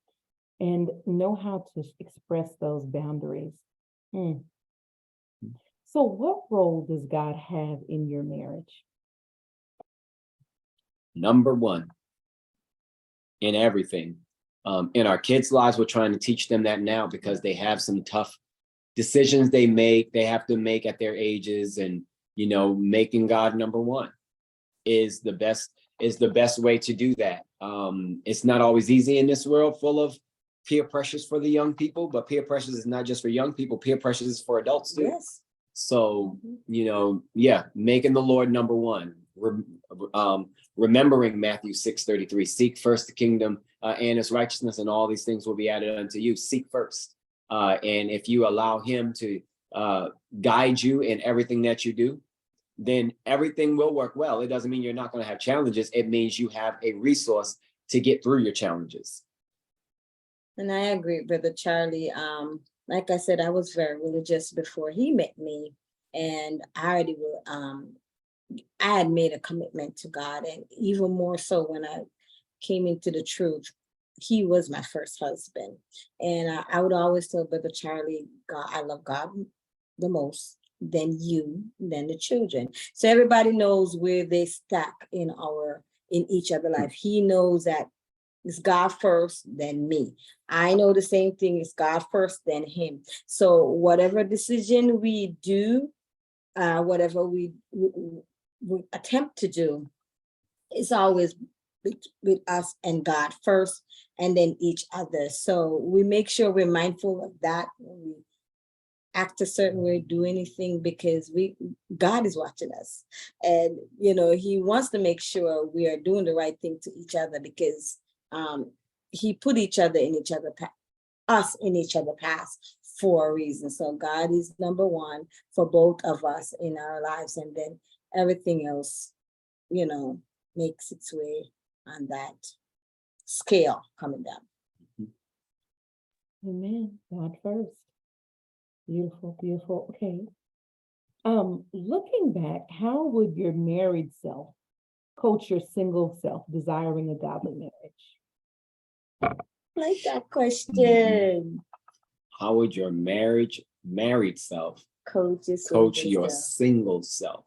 and know how to express those boundaries. So what role does God have in your marriage? Number one, in everything. In our kids' lives, we're trying to teach them that now, because they have some tough decisions they have to make at their ages, and making God number one is the best way to do that. It's not always easy in this world full of peer pressures for the young people, but peer pressures is not just for young people. Peer pressures is for adults too. Yes. So, making the Lord number one, remembering Matthew 6:33, seek first the kingdom and his righteousness, and all these things will be added unto you. Seek first. And if you allow him to guide you in everything that you do, then everything will work well. It doesn't mean you're not going to have challenges. It means you have a resource to get through your challenges. And I agree, Brother Charlie. Like I said, I was very religious before he met me, and I had made a commitment to God, and even more so when I came into the truth. He was my first husband, and I would always tell Brother Charlie, God, I love God the most, then you, then the children. So everybody knows where they stack in each other's life. He knows that it's God first, then me. I know the same thing. It's God first, then him. So whatever decision we do, whatever we attempt to do, it's always with us and God first, and then each other. So we make sure we're mindful of that when we act a certain way, do anything, because God is watching us, and he wants to make sure we are doing the right thing to each other, because he put us in each other past for a reason. So God is number one for both of us in our lives, and then everything else makes its way on that scale coming down. Amen. God first. Beautiful, beautiful. Okay. Looking back, how would your married self coach your single self desiring a godly marriage? Like that question. How would your married self Coach your single self?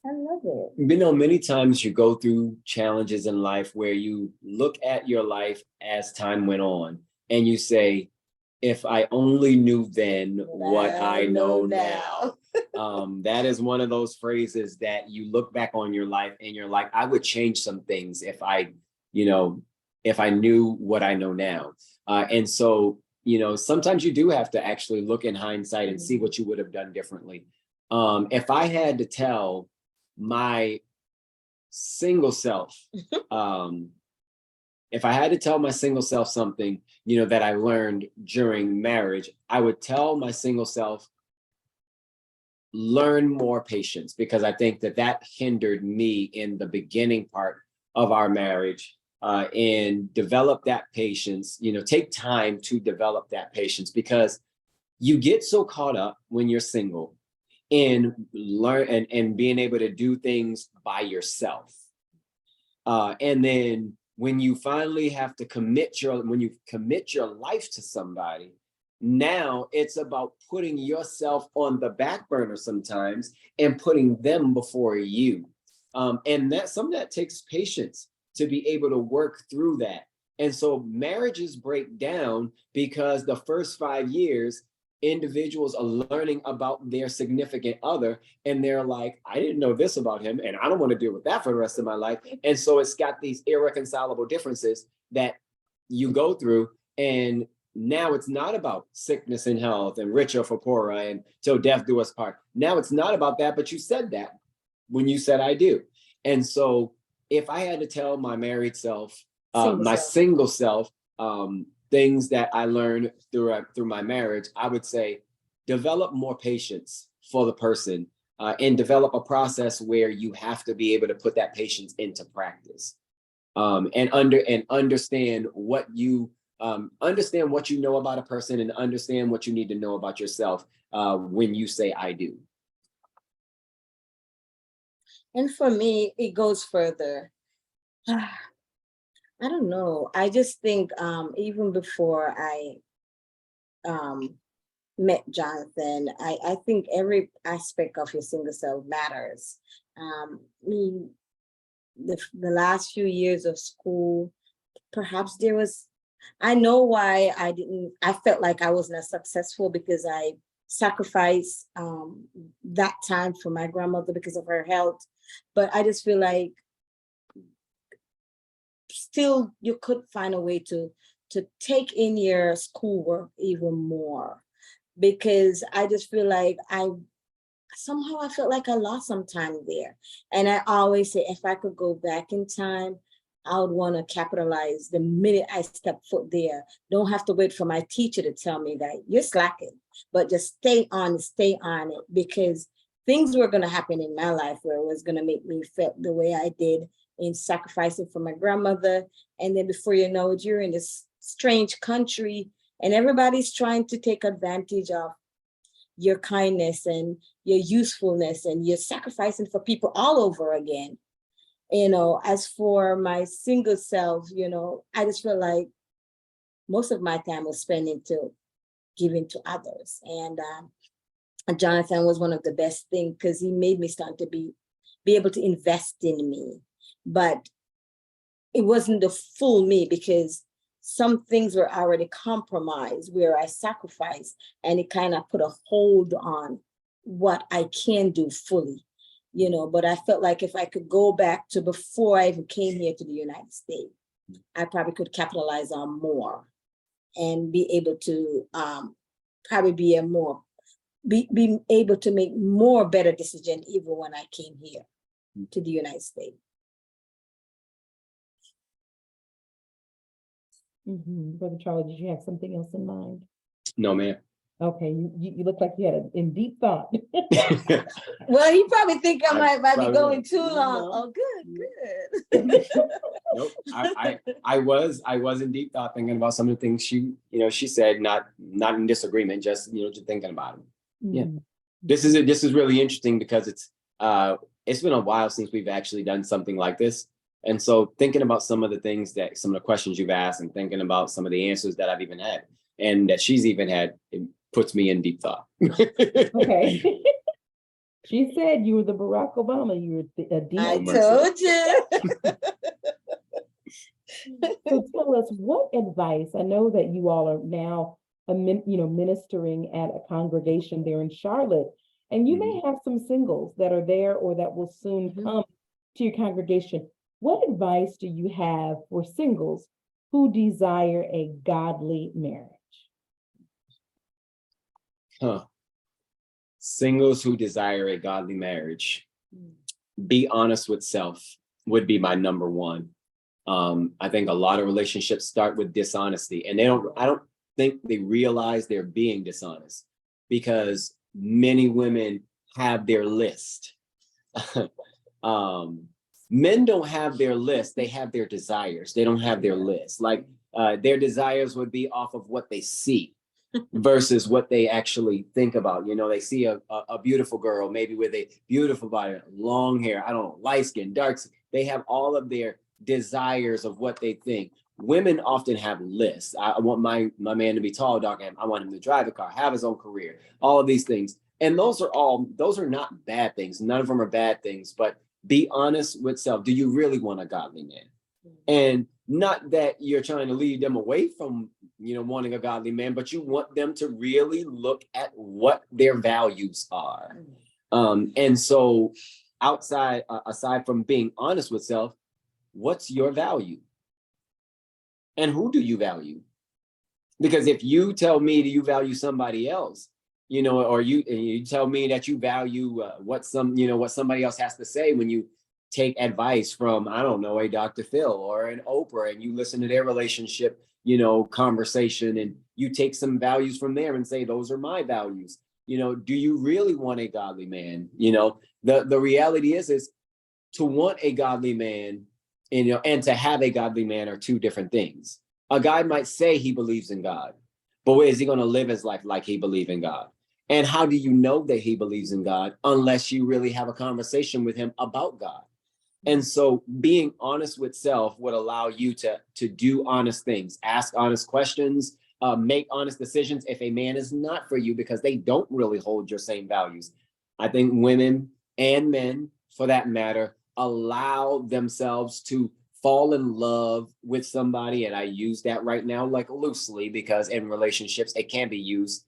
I love it. Many times you go through challenges in life where you look at your life as time went on and you say, if I only knew then what I know now. That is one of those phrases that you look back on your life and you're like, I would change some things if I knew what I know now. And so, sometimes you do have to actually look in hindsight and see what you would have done differently. If I had to tell my single self, if I had to tell my single self something, that I learned during marriage, I would tell my single self, learn more patience, because I think that hindered me in the beginning part of our marriage. and develop that patience. Take time to develop that patience, because you get so caught up when you're single in learn and being able to do things by yourself. And then when you finally have to commit your life to somebody, now it's about putting yourself on the back burner sometimes and putting them before you. And some of that takes patience to be able to work through that. And so marriages break down because the first 5 years, individuals are learning about their significant other, and they're like, I didn't know this about him, and I don't want to deal with that for the rest of my life. And so it's got these irreconcilable differences that you go through. And now it's not about sickness and health and richer for poorer and till death do us part. Now it's not about that, but you said that when you said I do. And so if I had to tell my married self, single self, things that I learned through my marriage, I would say develop more patience for the person, and develop a process where you have to be able to put that patience into practice, and understand what you know about a person, and understand what you need to know about yourself when you say I do. And for me, it goes further. I don't know. I just think even before I met Jonathan, I think every aspect of your single self matters. The last few years of school, perhaps I know why I felt like I wasn't as successful, because I sacrificed that time for my grandmother because of her health. But I just feel like still you could find a way to take in your schoolwork even more, because I just feel like I felt like I lost some time there. And I always say, if I could go back in time, I would want to capitalize the minute I step foot there. Don't have to wait for my teacher to tell me that you're slacking, but just stay on it, because things were going to happen in my life where it was going to make me feel the way I did in sacrificing for my grandmother. And then before you know it, you're in this strange country and everybody's trying to take advantage of your kindness and your usefulness, and you're sacrificing for people all over again. As for my single self, I just feel like most of my time was spending to giving to others. And Jonathan was one of the best things, because he made me start to be able to invest in me. But it wasn't the full me, because some things were already compromised where I sacrificed, and it kind of put a hold on what I can do fully, but I felt like if I could go back to before I even came here to the United States, I probably could capitalize on more and be able to probably be able to make more better decisions even when I came here to the United States. Brother Charlie, did you have something else in mind? No, ma'am. Okay, you look like you had in deep thought. Well, you probably think I might be going right. too long. No. Oh, good. Nope. I was in deep thought, thinking about some of the things she said, not in disagreement, just thinking about them. Yeah. This is really interesting, because it's been a while since we've actually done something like this. And so thinking about some of the questions you've asked, and thinking about some of the answers that I've even had and that she's even had, it puts me in deep thought. Okay. She said you were the Barack Obama. You were a deep. I told you. So tell us, what advice? I know that you all are now, ministering at a congregation there in Charlotte, and you may have some singles that are there or that will soon come to your congregation. What advice do you have for singles who desire a godly marriage? Singles who desire a godly marriage, be honest with self would be my number one. I think a lot of relationships start with dishonesty, and I don't think they realize they're being dishonest, because many women have their list. Men don't have their list, they have their desires. They don't have their list. Like their desires would be off of what they see versus what they actually think about. You know, they see a beautiful girl, maybe with a beautiful body, long hair, I don't know, light skin, dark skin. They have all of their desires of what they think. Women often have lists. I want my man to be tall, dark, and I want him to drive a car, have his own career, all of these things. And those are not bad things. None of them are bad things, but be honest with self. Do you really want a godly man? And not that you're trying to lead them away from, wanting a godly man, but you want them to really look at what their values are. And so aside from being honest with self, what's your value? And who do you value? Because if you tell me that you value somebody else, or you tell me that you value what somebody else has to say, when you take advice from, I don't know, a Dr. Phil or an Oprah, and you listen to their relationship, conversation, and you take some values from there and say, those are my values. Do you really want a godly man? The reality is to want a godly man, and to have a godly man are two different things. A guy might say he believes in God, but where is he going to live his life like he believes in God? And how do you know that he believes in God unless you really have a conversation with him about God? And so being honest with self would allow you to do honest things, ask honest questions, make honest decisions if a man is not for you because they don't really hold your same values. I think women and men, for that matter, allow themselves to fall in love with somebody. And I use that right now like loosely, because in relationships, it can be used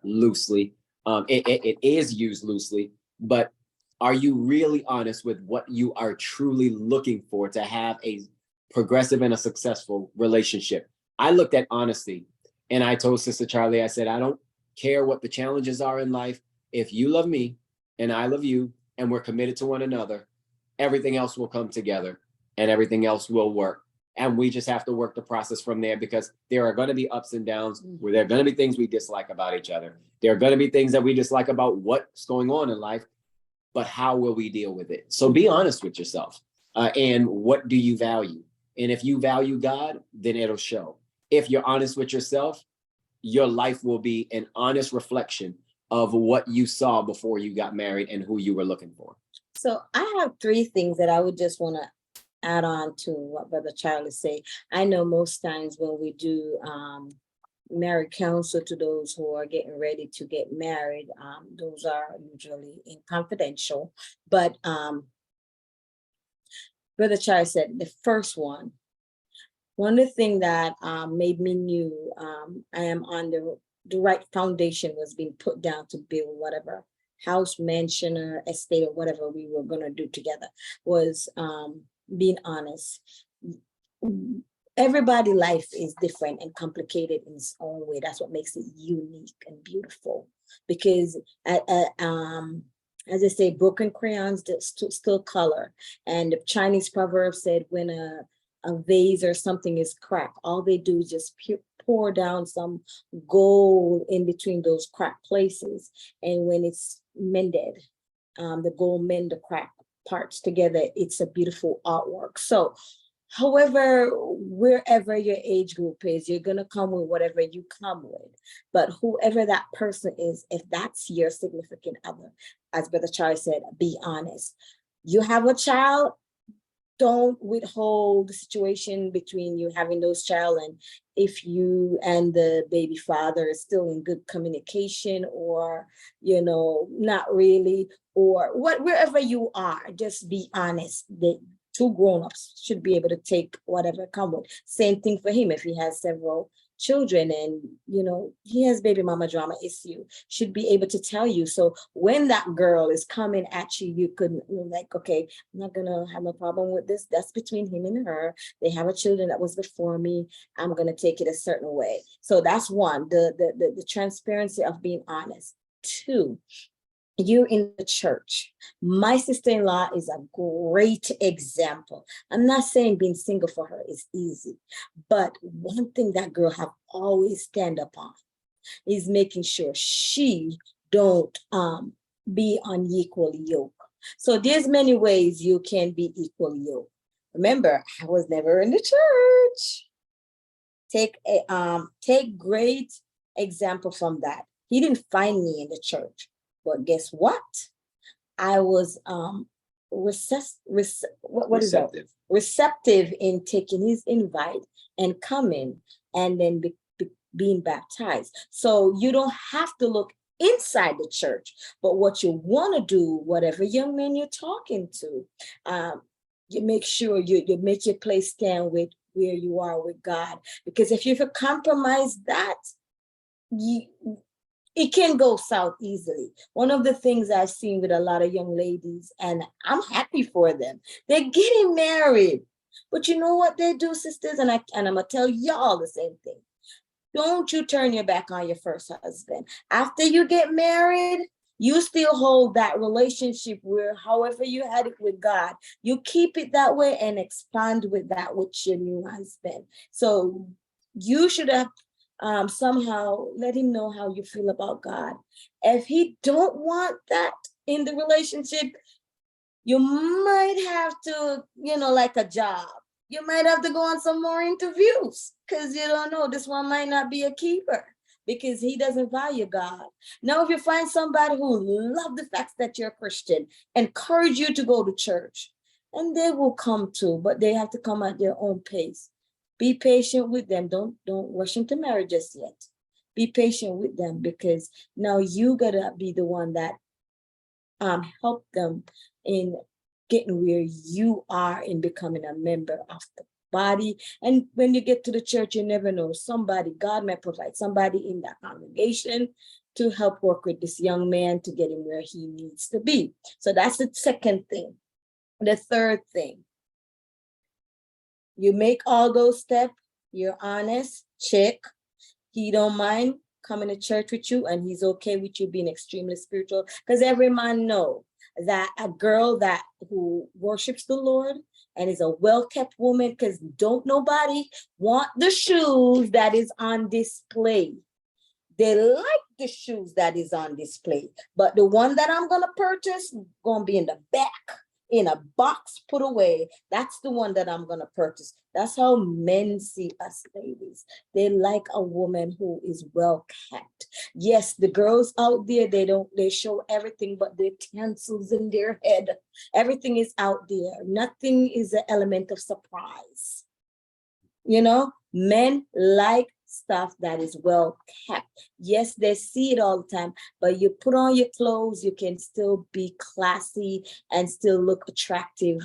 loosely. It is used loosely, but are you really honest with what you are truly looking for to have a progressive and a successful relationship? I looked at honesty, and I told Sister Charlie, I said, I don't care what the challenges are in life. If you love me and I love you and we're committed to one another, everything else will come together and everything else will work. And we just have to work the process from there, because there are going to be ups and downs where there are going to be things we dislike about each other. There are going to be things that we dislike about what's going on in life, but how will we deal with it? So be honest with yourself. And what do you value? And if you value God, then it'll show. If you're honest with yourself, your life will be an honest reflection of what you saw before you got married and who you were looking for. So I have three things that I would just want to add on to what Brother Charlie say. I know most times when we do marriage counsel to those who are getting ready to get married, those are usually in confidential. But Brother Charlie said the first one of the things that made me knew I am on the right foundation was being put down to build whatever house, mansion, or estate, or whatever we were going to do together, was being honest. Everybody's life is different and complicated in its own way. That's what makes it unique and beautiful. Because as I say, broken crayons still color. And the Chinese proverb said, when a vase or something is cracked, all they do is just pour down some gold in between those cracked places. And when it's mended, the gold mend the cracked parts together, it's a beautiful artwork. So however, wherever your age group is, you're going to come with whatever you come with. But whoever that person is, if that's your significant other, as Brother Charlie said, be honest. You have a child, don't withhold the situation between you having those child, and if you and the baby father is still in good communication, or not really, or wherever you are, just be honest. The two grown-ups should be able to take whatever come with. Same thing for him if he has several children and he has baby mama drama issue, should be able to tell you. So when that girl is coming at you, you could like, okay, I'm not gonna have a problem with this. That's between him and her. They have a children that was before me. I'm gonna take it a certain way. So that's one, the transparency of being honest. Two, you're in the church. My sister-in-law is a great example. I'm not saying being single for her is easy, but one thing that girl have always stand up on is making sure she don't be unequally yoked. So there's many ways you can be equally yoked. Remember, I was never in the church. Take great example from that. He didn't find me in the church, but guess what? I was what is that? Receptive. Receptive in taking his invite and coming and then being baptized. So you don't have to look inside the church, but what you want to do, whatever young man you're talking to, you make sure you make your place stand with where you are with God. Because if you compromise that, it can go south easily. One of the things I've seen with a lot of young ladies, and I'm happy for them, they're getting married. But you know what they do, sisters? And I'm gonna tell y'all the same thing. Don't you turn your back on your first husband. After you get married, you still hold that relationship where, however you had it with God, you keep it that way and expand with that with your new husband. So you should have somehow let him know how you feel about God. If he don't want that in the relationship, you might have to, like a job. You might have to go on some more interviews because you don't know, this one might not be a keeper because he doesn't value God. Now, if you find somebody who love the fact that you're a Christian, encourage you to go to church, and they will come too, but they have to come at their own pace. Be patient with them. Don't rush into marriage just yet. Be patient with them because now you gotta be the one that help them in getting where you are in becoming a member of the body. And when you get to the church, you never know, somebody, God might provide somebody in that congregation to help work with this young man to get him where he needs to be. So that's the second thing. The third thing, you make all those steps, you're honest, check. He don't mind coming to church with you, and he's okay with you being extremely spiritual, because every man know that a girl who worships the Lord and is a well-kept woman, because don't nobody want the shoes that is on display. They like the shoes that is on display, but the one that I'm gonna purchase gonna be in the back, in a box put away. That's the one that I'm gonna purchase. That's how men see us ladies. They like a woman who is well kept. Yes, the girls out there, they show everything but their cancels in their head. Everything is out there. Nothing is an element of surprise. Men like stuff that is well kept. Yes, they see it all the time, but you put on your clothes, you can still be classy and still look attractive,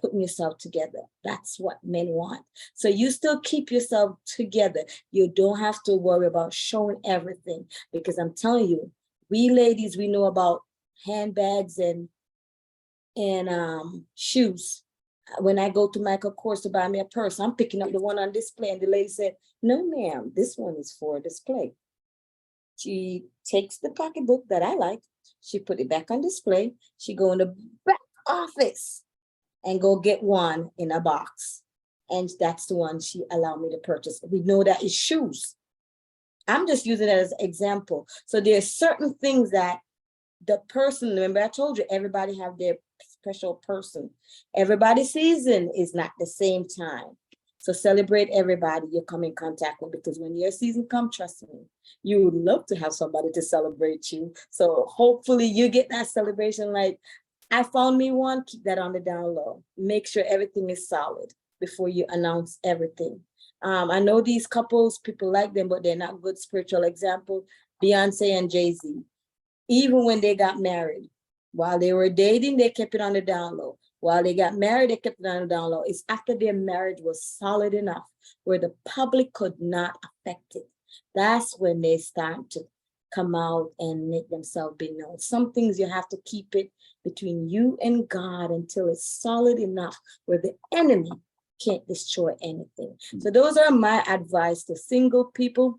putting yourself together. That's what men want. So you still keep yourself together. You don't have to worry about showing everything, because I'm telling you, we ladies, we know about handbags and shoes. When I go to Michael Kors to buy me a purse, I'm picking up the one on display, and the lady said, "No, ma'am, this one is for display." She takes the pocketbook that I like, she put it back on display, she go in the back office and go get one in a box, and that's the one she allowed me to purchase. We know that is shoes. I'm just using it as an example. So there's certain things that the person, remember I told you, everybody have their special person. Everybody's season is not the same time. So celebrate everybody you come in contact with, because when your season comes, trust me, you would love to have somebody to celebrate you. So hopefully you get that celebration. Like, I found me one, keep that on the down low. Make sure everything is solid before you announce everything. I know these couples, people like them, but they're not good spiritual example. Beyonce and Jay-Z. Even when they got married, while they were dating, they kept it on the down low. While they got married, they kept it on the down low. It's after their marriage was solid enough where the public could not affect it. That's when they start to come out and make themselves be known. Some things you have to keep it between you and God until it's solid enough where the enemy can't destroy anything. So those are my advice to single people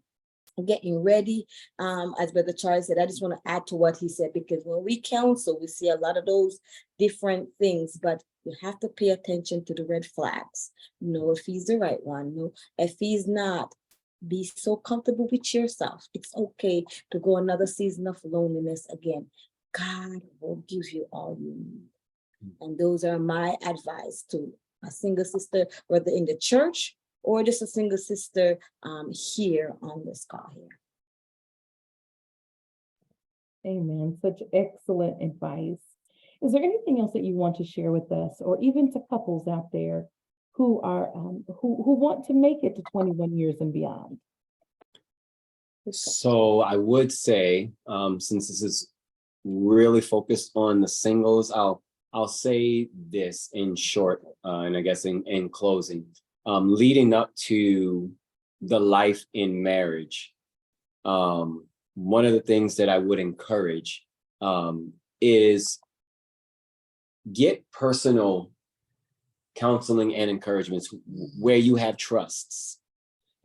getting ready. As Brother Charles said, I just want to add to what he said, because when we counsel, we see a lot of those different things, but you have to pay attention to the red flags. Know if he's the right one. Know if he's not. Be so comfortable with yourself. It's okay to go another season of loneliness again. God will give you all you need. And those are my advice to a single sister, whether in the church or just a single sister here on this call here. Amen. Such excellent advice. Is there anything else that you want to share with us, or even to couples out there who are who want to make it to 21 years and beyond? So I would say, since this is really focused on the singles, I'll say this in short, and I guess in closing, leading up to the life in marriage. One of the things that I would encourage is get personal counseling and encouragements where you have trusts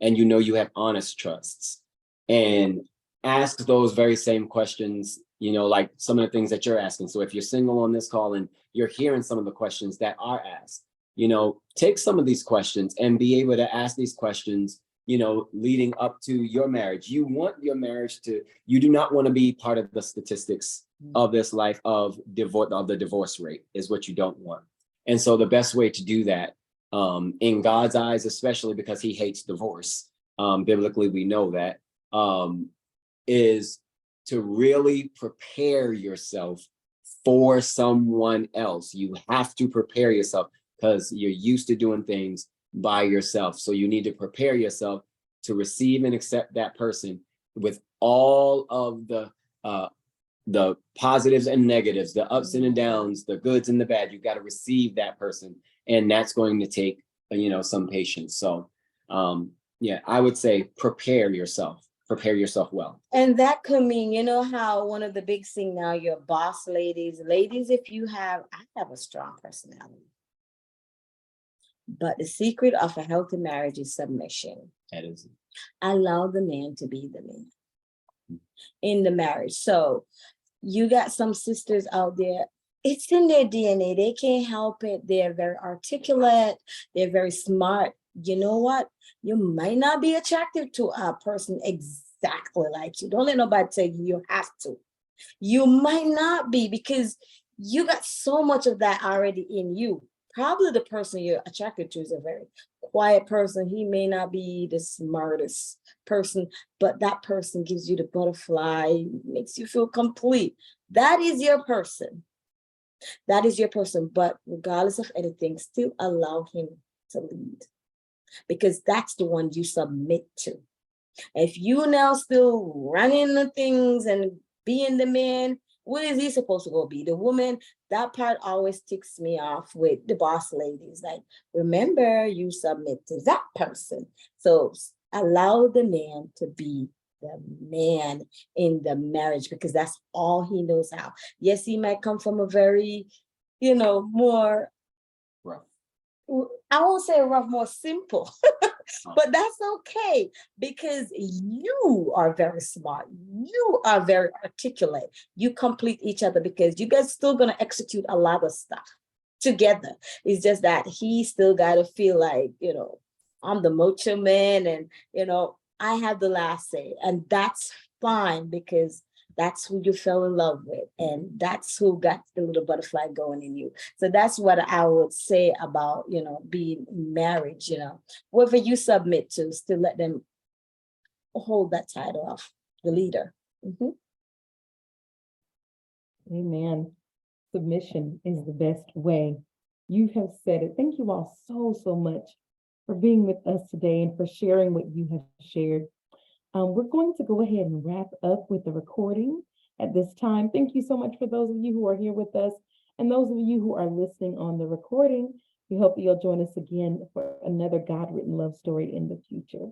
and you have honest trusts, and ask those very same questions, like some of the things that you're asking. So if you're single on this call and you're hearing some of the questions that are asked, take some of these questions and be able to ask these questions, leading up to your marriage. You want your marriage you do not want to be part of the statistics of this life of divorce, of the divorce rate, is what you don't want. And so the best way to do that, in God's eyes, especially because he hates divorce, biblically we know that, is to really prepare yourself for someone else. You have to prepare yourself because you're used to doing things by yourself. So you need to prepare yourself to receive and accept that person with all of the positives and negatives, the ups and the downs, the goods and the bad. You got to receive that person, and that's going to take some patience. So yeah, I would say prepare yourself well. And that could mean, how one of the big things now, your boss ladies, if I have a strong personality. But the secret of a healthy marriage is submission. That is. Allow the man to be the man in the marriage. So you got some sisters out there, it's in their DNA. They can't help it. They're very articulate. They're very smart. You know what? You might not be attracted to a person exactly like you. Don't let nobody tell you you have to. You might not be, because you got so much of that already in you. Probably the person you're attracted to is a very quiet person. He may not be the smartest person, but that person gives you the butterfly, makes you feel complete. That is your person. That is your person. But regardless of anything, still allow him to lead, because that's the one you submit to. If you now still running the things and being the man, what is he supposed to go be? The woman? That part always ticks me off with the boss ladies. Like, remember, you submit to that person. So allow the man to be the man in the marriage, because that's all he knows how. Yes, he might come from a very, more rough. I won't say rough, more simple, but that's okay, because you are very smart. You are very articulate. You complete each other, because you guys still going to execute a lot of stuff together. It's just that he still got to feel like, I'm the macho man, and, I have the last say, and that's fine, because that's who you fell in love with, and that's who got the little butterfly going in you. So that's what I would say about, being married, whoever you submit to, still let them hold that title of the leader. Mm-hmm. Amen. Submission is the best way. You have said it. Thank you all so much for being with us today and for sharing what you have shared. We're going to go ahead and wrap up with the recording at this time. Thank you so much for those of you who are here with us, and those of you who are listening on the recording. We hope that you'll join us again for another God-written love story in the future.